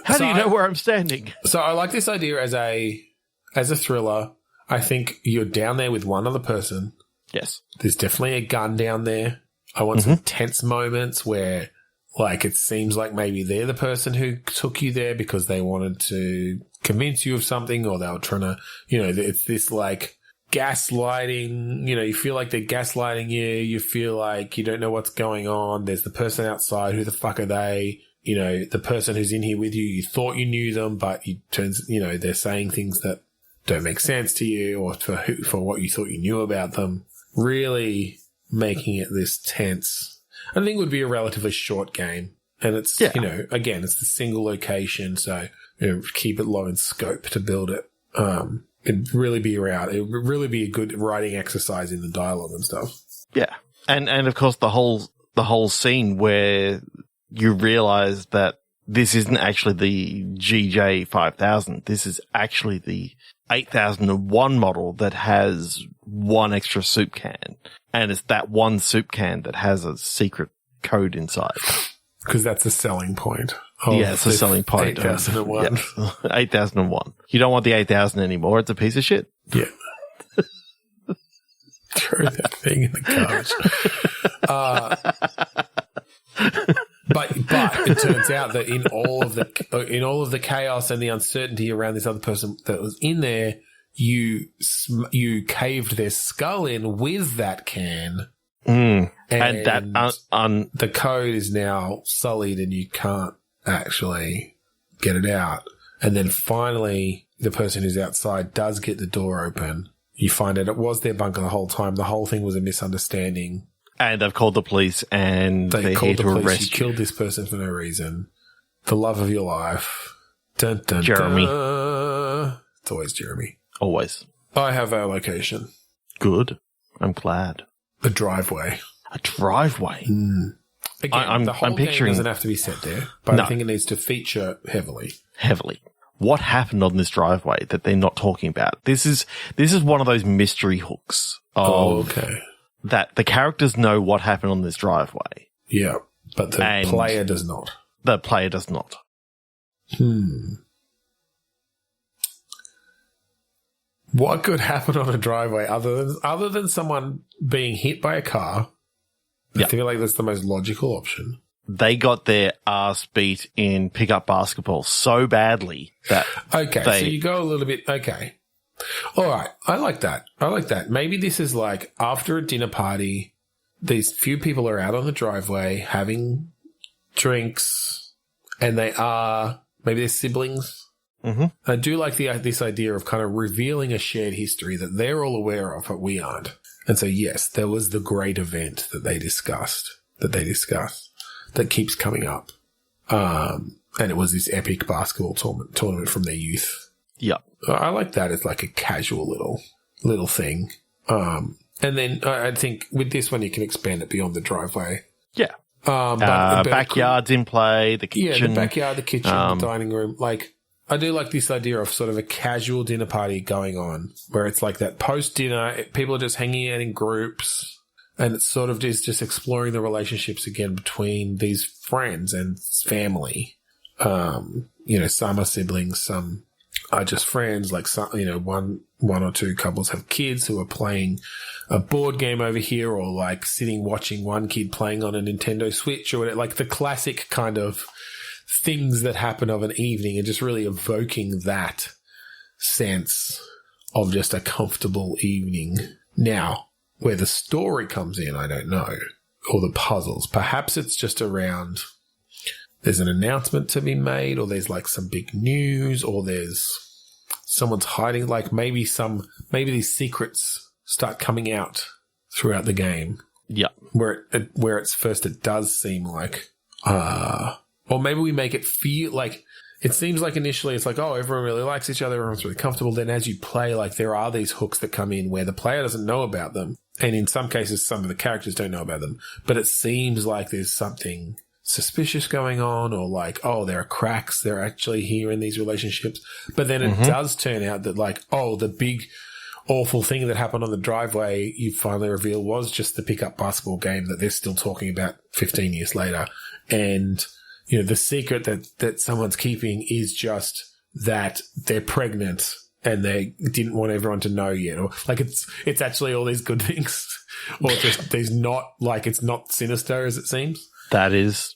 S1: How do you know where I'm standing?
S2: So I like this idea as a thriller. I think you're down there with one other person.
S1: Yes.
S2: There's definitely a gun down there. I want some tense moments where, like, it seems like maybe they're the person who took you there because they wanted to convince you of something, or they were trying to, it's this, like, gaslighting, you feel like they're gaslighting you. You feel like you don't know what's going on. There's the person outside. Who the fuck are they? The person who's in here with you, you thought you knew them, but they're saying things that don't make sense to you or for what you thought you knew about them. Really making it this tense. I think it would be a relatively short game. And it's, again, it's the single location. So, keep it low in scope to build it. It'd really be around. It would really be a good writing exercise in the dialogue and stuff.
S1: Yeah. And of course the whole scene where you realize that this isn't actually the GJ 5000. This is actually the 8001 model that has one extra soup can. And it's that one soup can that has a secret code inside.
S2: Because that's the selling point.
S1: It's a selling point.
S2: 8001.
S1: 8001. You don't want the 8000 anymore. It's a piece of shit.
S2: Yeah. Throw that thing in the garbage. But it turns out that in all of the chaos and the uncertainty around this other person that was in there, you caved their skull in with that can.
S1: And that
S2: the code is now sullied and you can't actually get it out. And then finally, the person who's outside does get the door open. You find out it was their bunker the whole time. The whole thing was a misunderstanding.
S1: And they've called the police and they're here to arrest you.
S2: You killed this person for no reason. The love of your life. Dun, dun,
S1: Jeremy.
S2: Dun. It's always Jeremy.
S1: Always.
S2: I have our location.
S1: Good. I'm glad.
S2: A driveway.
S1: A driveway?
S2: Again, the whole game doesn't have to be set there, but I think it needs to feature heavily.
S1: What happened on this driveway that they're not talking about? This is one of those mystery hooks that the characters know what happened on this driveway.
S2: Yeah, but the player does not.
S1: The player does not.
S2: What could happen on a driveway other than someone being hit by a car? I feel like that's the most logical option.
S1: They got their ass beat in pickup basketball so badly that
S2: so you go a little bit, okay. All right, I like that. Maybe this is like after a dinner party, these few people are out on the driveway having drinks, and maybe they're siblings.
S1: Mm-hmm.
S2: I do like this idea of kind of revealing a shared history that they're all aware of, but we aren't. And so, yes, there was the great event that they discussed, that keeps coming up. And it was this epic basketball tournament from their youth.
S1: Yeah.
S2: I like that. It's like a casual little thing. And then I think with this one, you can expand it beyond the driveway.
S1: Yeah. Backyard's in play, the kitchen.
S2: Yeah, the backyard, the kitchen, the dining room. Like, I do like this idea of sort of a casual dinner party going on where it's like that post-dinner, people are just hanging out in groups, and it's sort of just exploring the relationships again between these friends and family. Some are siblings, some are just friends, like some, one or two couples have kids who are playing a board game over here, or like sitting watching one kid playing on a Nintendo Switch or whatever, like the classic kind of things that happen of an evening, and just really evoking that sense of just a comfortable evening. Now, where the story comes in, I don't know, or the puzzles. Perhaps it's just around there's an announcement to be made, or there's like some big news, or there's someone's hiding, like maybe these secrets start coming out throughout the game.
S1: Yeah.
S2: Where it's first it does seem like, or maybe we make it feel like, it seems like initially it's like, oh, everyone really likes each other, everyone's really comfortable. Then as you play, like there are these hooks that come in where the player doesn't know about them. And in some cases, some of the characters don't know about them. But it seems like there's something suspicious going on, or like, oh, there are cracks. They're actually here in these relationships. But then it does turn out that like, oh, the big awful thing that happened on the driveway, you finally reveal was just the pickup basketball game that they're still talking about 15 years later. And the secret that someone's keeping is just that they're pregnant and they didn't want everyone to know yet. Or like it's actually all these good things, or just there's not, like, it's not sinister as it seems.
S1: That is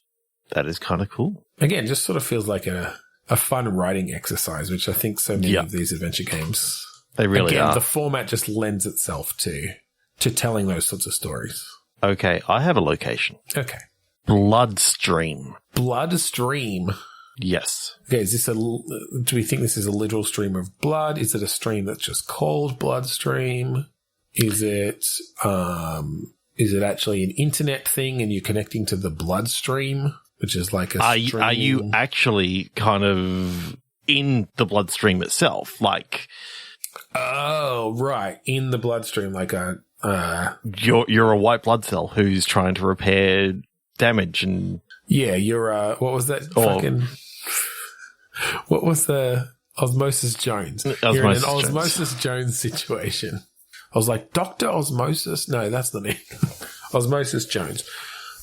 S1: kind of cool.
S2: Again, just sort of feels like a fun writing exercise, which I think so many of these adventure games
S1: They really are.
S2: The format just lends itself to telling those sorts of stories.
S1: Okay, I have a location.
S2: Okay.
S1: Bloodstream.
S2: Bloodstream.
S1: Yes.
S2: Okay, do we think this is a literal stream of blood? Is it a stream that's just called bloodstream? Is it actually an internet thing and you're connecting to the bloodstream, which is like a stream?
S1: Are you actually kind of in the bloodstream itself? Like,
S2: oh, right, in the bloodstream, like a
S1: you're a white blood cell who's trying to repair damage and
S2: you're what was that fucking? What was the Osmosis Jones? You're in an Osmosis Jones situation. I was like, Dr. Osmosis? No, that's the name. Osmosis Jones.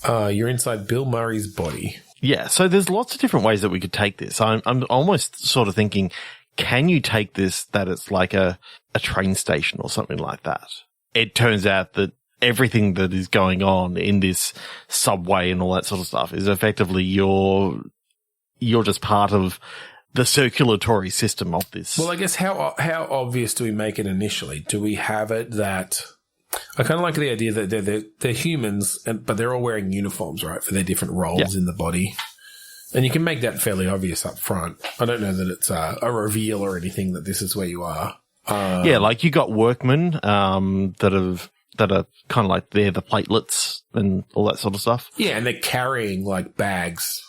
S2: You're inside Bill Murray's body.
S1: Yeah, so there's lots of different ways that we could take this. I'm almost sort of thinking, can you take this that it's like a train station or something like that? It turns out that everything that is going on in this subway and all that sort of stuff is effectively you're just part of the circulatory system of this.
S2: Well, I guess how obvious do we make it initially? Do we have it that I kind of like the idea that they're humans, but they're all wearing uniforms, right, for their different roles in the body, and you can make that fairly obvious up front. I don't know that it's a reveal or anything that this is where you are.
S1: Like you got workmen that are kind of like they're the platelets and all that sort of stuff.
S2: Yeah, and they're carrying like bags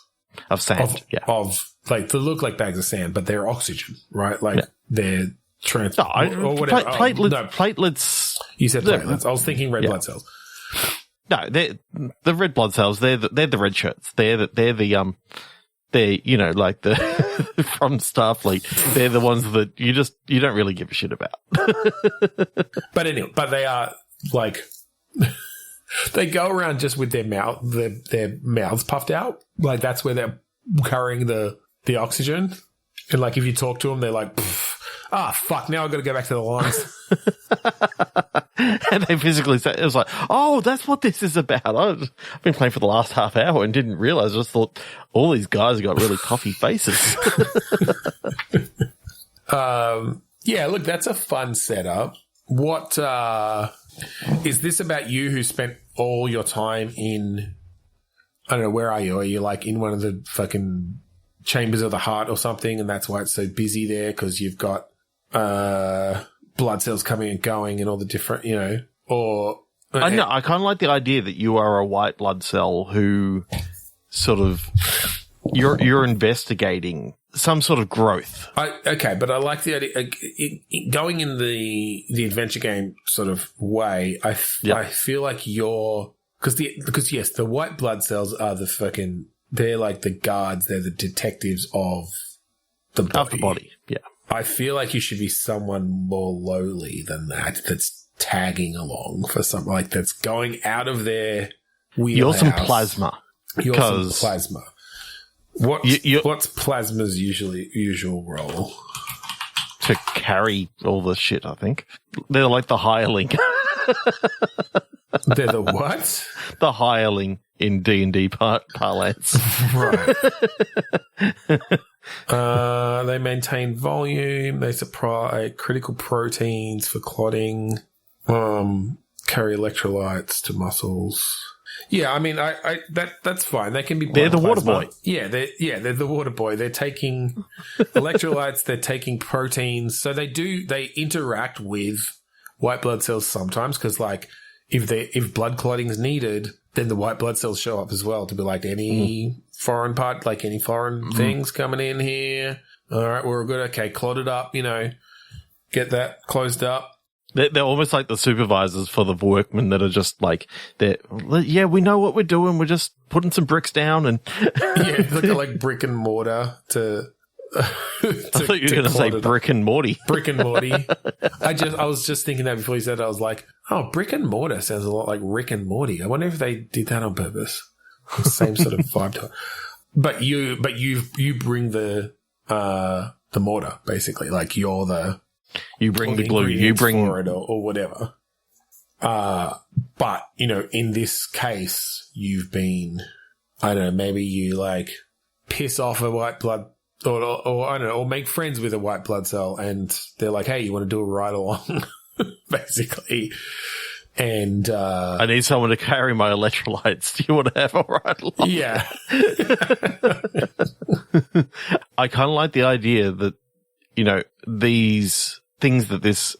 S1: of sand.
S2: Of like they look like bags of sand, but they're oxygen, right? Like they're transport or whatever.
S1: Platelets.
S2: You said platelets. I was thinking red blood cells.
S1: No, they're the red blood cells. They're the red shirts. They're like the from Starfleet. They're the ones that you don't really give a shit about.
S2: But anyway, they are like they go around just with their mouths puffed out. Like that's where they're carrying the oxygen. And like if you talk to them, they're like, fuck, now I've got to go back to the lines.
S1: And they physically say, it was like, oh, that's what this is about. I've been playing for the last half hour and didn't realize. I just thought all these guys have got really puffy faces.
S2: Look, that's a fun setup. What is this about you who spent all your time in, I don't know, where are you? Are you like in one of the fucking chambers of the heart or something, and that's why it's so busy there because you've got blood cells coming and going and all the different, or...
S1: I know, I kind of like the idea that you are a white blood cell who sort of... You're investigating some sort of growth.
S2: Okay, but I like the idea... going in the adventure game sort of way, I feel like you're... Because yes, the white blood cells are the fucking... They're like the guards. They're the detectives of the body.
S1: Of the body, yeah.
S2: I feel like you should be someone more lowly than that. That's tagging along for something like that's going out of their wheelhouse.
S1: You're some plasma.
S2: You're some plasma. What's plasma's usual role?
S1: To carry all the shit, I think. They're like the hireling.
S2: They're the what?
S1: The hireling in D&D parlance.
S2: Right. They maintain volume. They supply critical proteins for clotting. Carry electrolytes to muscles. Yeah, I mean, that's fine. They can be.
S1: They're the water boy.
S2: Yeah, they're the water boy. They're taking electrolytes. They're taking proteins. So they interact with white blood cells sometimes because, like, if blood clotting is needed, then the white blood cells show up as well to be like any foreign part, like any foreign things coming in here. All right, we're good. Okay, clot it up. Get that closed up.
S1: They're almost like the supervisors for the workmen that are just like, we know what we're doing. We're just putting some bricks down and
S2: look at like brick and mortar to.
S1: I thought you were going to say Brick and Morty.
S2: Brick and Morty. I was just thinking that before you said it. I was like, oh, brick and mortar sounds a lot like Rick and Morty. I wonder if they did that on purpose. The same sort of vibe to it. But you bring the mortar basically. Like you're the.
S1: You bring the glue. You bring
S2: for it or whatever. But in this case, you've been. I don't know. Maybe you like piss off a white blood or I don't know, or make friends with a white blood cell, and they're like, "Hey, you want to do a ride along?" Basically, and
S1: I need someone to carry my electrolytes. Do you want to have a ride along?
S2: yeah,
S1: I kind of like the idea that, you know, these things that this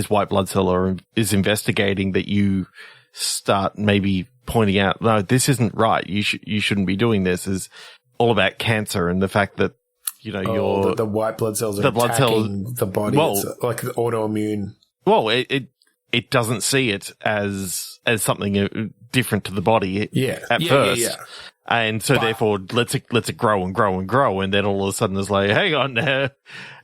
S1: white blood cell is investigating, that you start maybe pointing out, no, this isn't right. You shouldn't be doing this, is all about cancer and the fact that, you know,
S2: the white blood cells are attacking the body.
S1: Well,
S2: it's like autoimmune.
S1: Well, it doesn't see it as something different to the body at first. Yeah. And so therefore lets it grow and grow and grow. And then all of a sudden it's like, hang on now.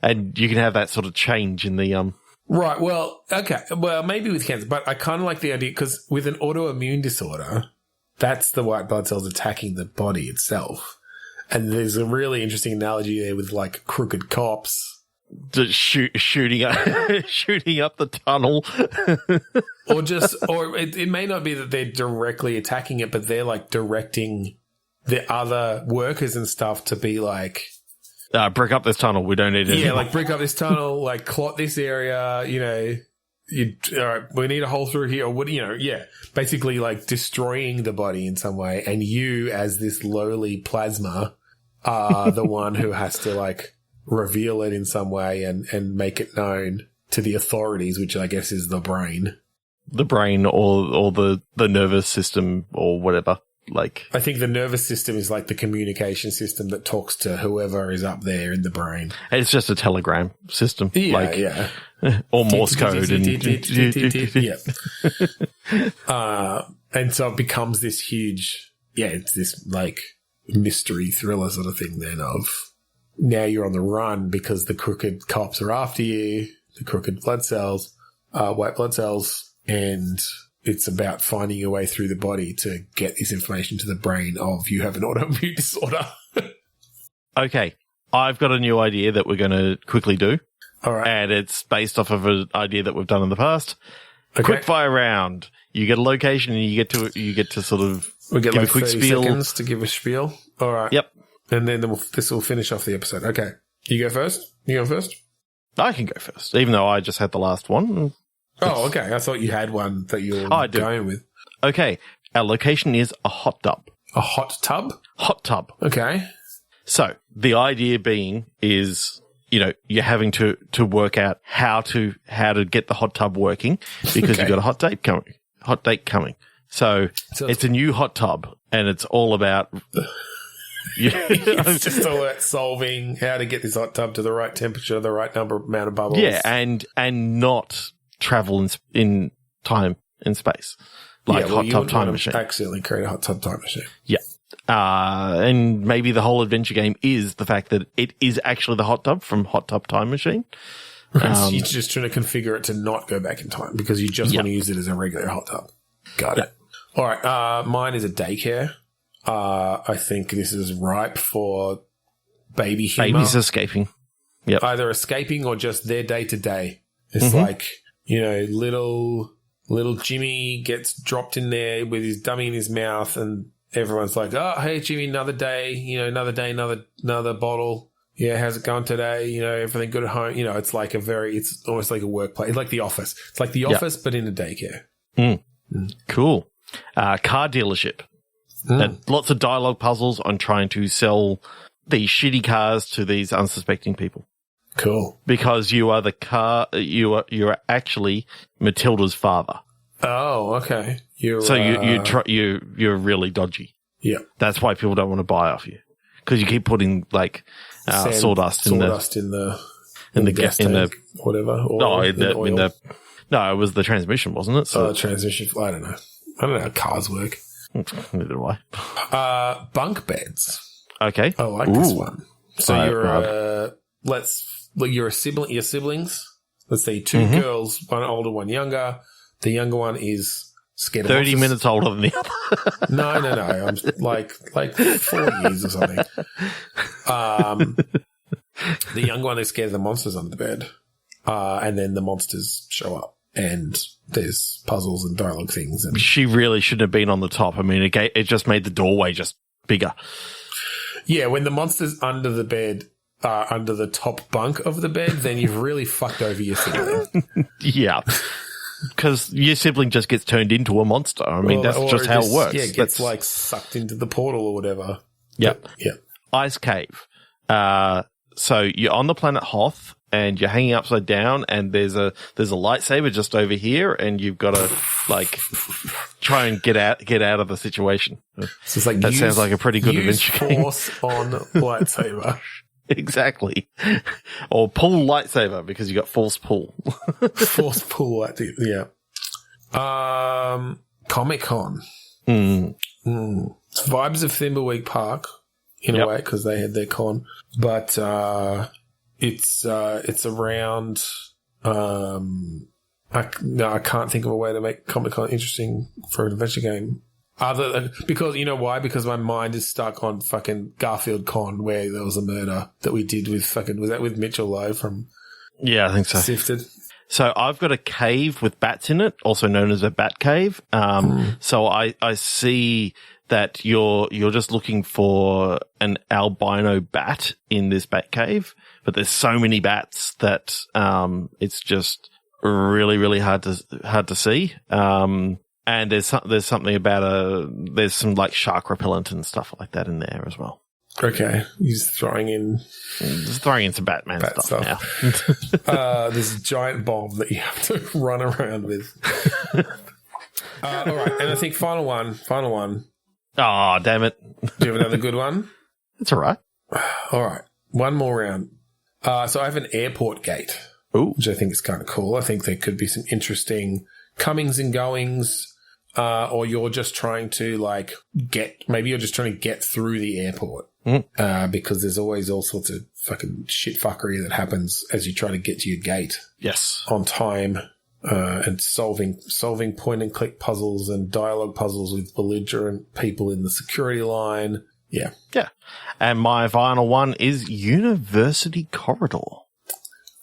S1: And you can have that sort of change in the,
S2: Right. Well, okay. Well, maybe with cancer, but I kind of like the idea, because with an autoimmune disorder, that's the white blood cells attacking the body itself. And there's a really interesting analogy there with like crooked cops.
S1: Just shooting up the tunnel.
S2: or it may not be that they're directly attacking it, but they're like directing the other workers and stuff to be like,
S1: brick up this tunnel. We don't need it.
S2: Yeah, like brick up this tunnel, like clot this area, you know, all right, we need a hole through here. Or what, you know, yeah, basically like destroying the body in some way. And you, as this lowly plasma, are the one who has to like reveal it in some way and make it known to the authorities, which I guess is the brain.
S1: The brain or the nervous system or whatever. Like,
S2: I think the nervous system is like the communication system that talks to whoever is up there in the brain.
S1: It's just a telegram system.
S2: Yeah,
S1: like,
S2: yeah.
S1: Or Morse code.
S2: And so it becomes this huge, it's this like mystery thriller sort of thing then of now you're on the run because the crooked cops are after you, the crooked blood cells, white blood cells, and it's about finding your way through the body to get this information to the brain of you have an autoimmune disorder.
S1: Okay. I've got a new idea that we're going to quickly do.
S2: All right.
S1: And it's based off of an idea that we've done in the past.
S2: Okay.
S1: Quick fire round. You get a location and you get to sort of
S2: give
S1: like
S2: a quick
S1: 30
S2: spiel. Seconds to give a spiel. All right.
S1: Yep.
S2: And then this will finish off the episode. Okay. You go first? You go first?
S1: I can go first, even though I just had the last one.
S2: Oh, okay. I thought you had one that you were going with.
S1: Okay. Our location is a hot tub.
S2: A hot tub?
S1: Hot tub.
S2: Okay.
S1: So the idea being is, you know, you're having to work out how to get the hot tub working because you've got a hot date coming. So it's a new hot tub and it's all about
S2: it's just all about solving how to get this hot tub to the right temperature, the right amount of bubbles.
S1: Yeah, and not travel in time and space. Like hot tub time machine.
S2: Accidentally create a hot tub time machine.
S1: Yeah. And maybe the whole adventure game is the fact that it is actually the hot tub from Hot Tub Time Machine.
S2: You're just trying to configure it to not go back in time because you just want to use it as a regular hot tub. Got it. All right. Mine is a daycare. I think this is ripe for baby humor.
S1: Babies escaping. Yep.
S2: Either escaping or just their day to day. It's like, you know, little Jimmy gets dropped in there with his dummy in his mouth and everyone's like, oh, hey, Jimmy, another day, another bottle. Yeah, how's it going today? You know, everything good at home? You know, it's almost like a workplace. It's like The Office. It's like The Office, but in a daycare.
S1: Cool. Car dealership. Lots of dialogue puzzles on trying to sell these shitty cars to these unsuspecting people.
S2: Cool.
S1: Because you are you're actually Matilda's father.
S2: Oh, okay.
S1: You're really dodgy.
S2: Yeah.
S1: That's why people don't want to buy off you. Because you keep putting like sawdust in the
S2: gas tank, whatever. Or
S1: it was the transmission, wasn't it? So
S2: transmission. I don't know how cars work.
S1: Neither do I.
S2: Bunk beds.
S1: Okay.
S2: I like this one. So you're a sibling. Your siblings. Let's say two girls, one older, one younger. The younger one is scared of
S1: 30 minutes older than the other.
S2: No. I'm like 4 years or something. The younger one is scared of the monsters under the bed. And then the monsters show up and there's puzzles and dialogue things. And
S1: she really shouldn't have been on the top. I mean, it just made the doorway just bigger.
S2: Yeah, when the monster's under the bed, under the top bunk of the bed, then you've really fucked over your sibling.
S1: Yeah. Because your sibling just gets turned into a monster. I mean, that's just how it works.
S2: Yeah, it gets like sucked into the portal or whatever.
S1: Yep.
S2: Yeah.
S1: Ice Cave. So you're on the planet Hoth and you're hanging upside down and there's a lightsaber just over here and you've got to like try and get out of the situation. So
S2: it's like
S1: that sounds like a pretty good adventure game.
S2: Force on lightsaber.
S1: Exactly. Or pull lightsaber because you got force pull.
S2: Force pull, yeah. Comic-Con. It's vibes of Thimbleweed Park in a way because they had their con, but it's around. I can't think of a way to make Comic-Con interesting for an adventure game. Other than, because you know why? Because my mind is stuck on fucking Garfield Con where there was a murder that we did with was that with Mitchell Lowe from?
S1: Yeah, I think so.
S2: Sifted.
S1: So I've got a cave with bats in it, also known as a bat cave. So I see that you're just looking for an albino bat in this bat cave, but there's so many bats that it's just really, really hard to see. And there's something about there's some like shark repellent and stuff like that in there as well.
S2: Okay, he's throwing in
S1: some Batman stuff now.
S2: There's a giant bomb that you have to run around with. All right, and I think final one.
S1: Oh, damn it!
S2: Do you have another good one?
S1: It's all right.
S2: All right, one more round. So I have an airport gate, which I think is kind of cool. I think there could be some interesting comings and goings. Or you're just trying to get through the airport. Because there's always all sorts of fucking shit fuckery that happens as you try to get to your gate.
S1: Yes.
S2: On time, and solving point and click puzzles and dialogue puzzles with belligerent people in the security line. Yeah.
S1: Yeah. And my final one is University Corridor.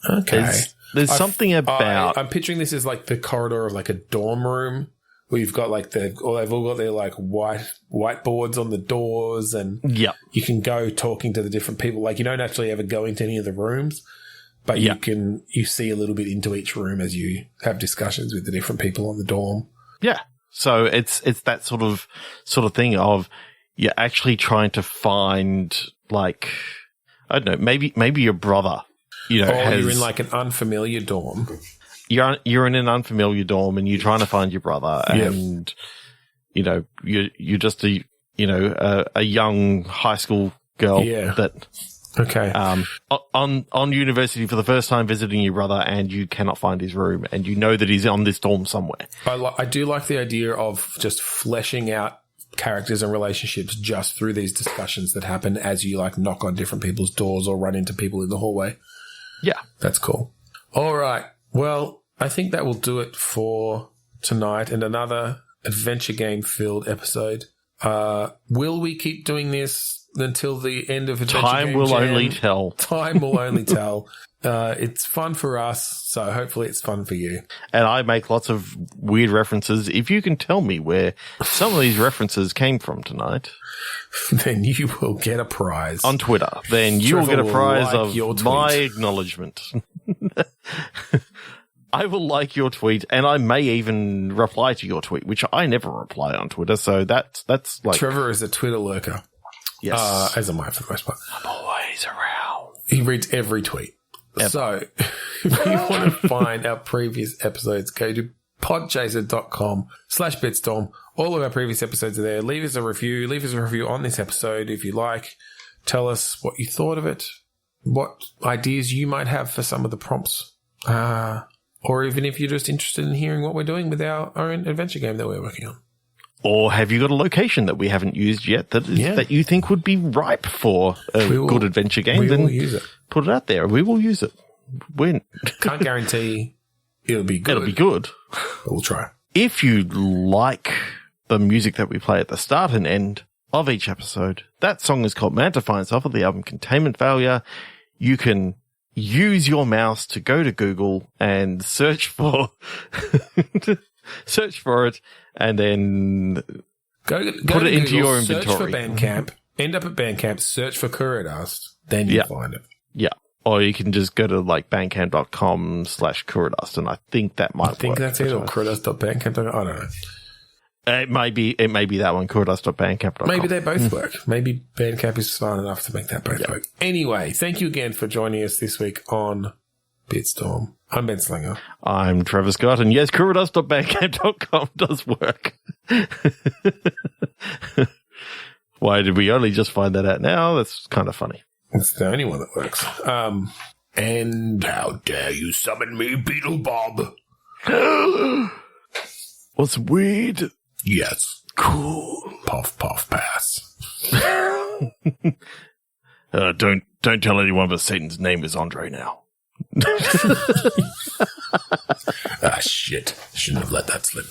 S2: Okay.
S1: There's something about...
S2: I'm picturing this as like the corridor of like a dorm room. Where you've got they've all got their like whiteboards on the doors and you can go talking to the different people. Like you don't actually ever go into any of the rooms, but you see a little bit into each room as you have discussions with the different people on the dorm. Yeah.
S1: So it's that sort of thing of you're actually trying to find like, I don't know, maybe your brother,
S2: you're in like an unfamiliar dorm.
S1: You're in an unfamiliar dorm and you're trying to find your brother and, you're just a young high school girl that, on university for the first time visiting your brother and you cannot find his room and you know that he's on this dorm somewhere.
S2: I do like the idea of just fleshing out characters and relationships just through these discussions that happen as you like knock on different people's doors or run into people in the hallway.
S1: Yeah.
S2: That's cool. All right. Well, I think that will do it for tonight and another adventure game filled episode. Will we keep doing this until the end of Adventure
S1: Time
S2: Game
S1: will
S2: Jam?
S1: only tell.
S2: Time will only tell. It's fun for us, so hopefully it's fun for you.
S1: And I make lots of weird references. If you can tell me where some of these references came from tonight,
S2: then you will get a prize.
S1: On Twitter. Then you will get a prize
S2: like
S1: of my acknowledgement. I will like your tweet, and I may even reply to your tweet, which I never reply on Twitter. So that's like
S2: Trevor is a Twitter lurker.
S1: Yes,
S2: as am I for the most part.
S1: I'm always around.
S2: He reads every tweet. Ever. So if you want to find our previous episodes, go to podchaser.com/bitstorm. All of our previous episodes are there. Leave us a review. Leave us a review on this episode if you like. Tell us what you thought of it, what ideas you might have for some of the prompts. Or even if you're just interested in hearing what we're doing with our own adventure game that we're working on.
S1: Or have you got a location that we haven't used yet that you think would be ripe for a good adventure game?
S2: We will use it.
S1: Put it out there. We will use it.
S2: Can't guarantee it'll be good.
S1: It'll be good.
S2: But we'll try.
S1: If you like the music that we play at the start and end of each episode, that song is called Man Defiance off of the album Containment Failure. You can use your mouse to go to Google and search for it and then
S2: go
S1: put it into
S2: Google,
S1: your inventory.
S2: Search for Bandcamp end up at Bandcamp, search for Courier Dust, then you find it.
S1: Yeah. Or you can just go to like bandcamp.com/Courierdust, and I think that might work.
S2: I think that's it, or courierdust.bandcamp.com. I don't know.
S1: It may be that one, courierdust.bandcamp.com.
S2: Maybe they both work. Maybe Bandcamp is smart enough to make that both work. Anyway, thank you again for joining us this week on Bitstorm. I'm Ben Slinger.
S1: I'm Trevor Scott, and yes, courierdust.bandcamp.com does work. Why did we only just find that out now? That's kind of funny.
S2: It's the only one that works. And how dare you summon me, Beetle Bob?
S1: What's weed?
S2: Yes.
S1: Cool.
S2: Puff, puff, pass.
S1: Don't tell anyone, but Satan's name is Andre now.
S2: Shit. Shouldn't have let that slip.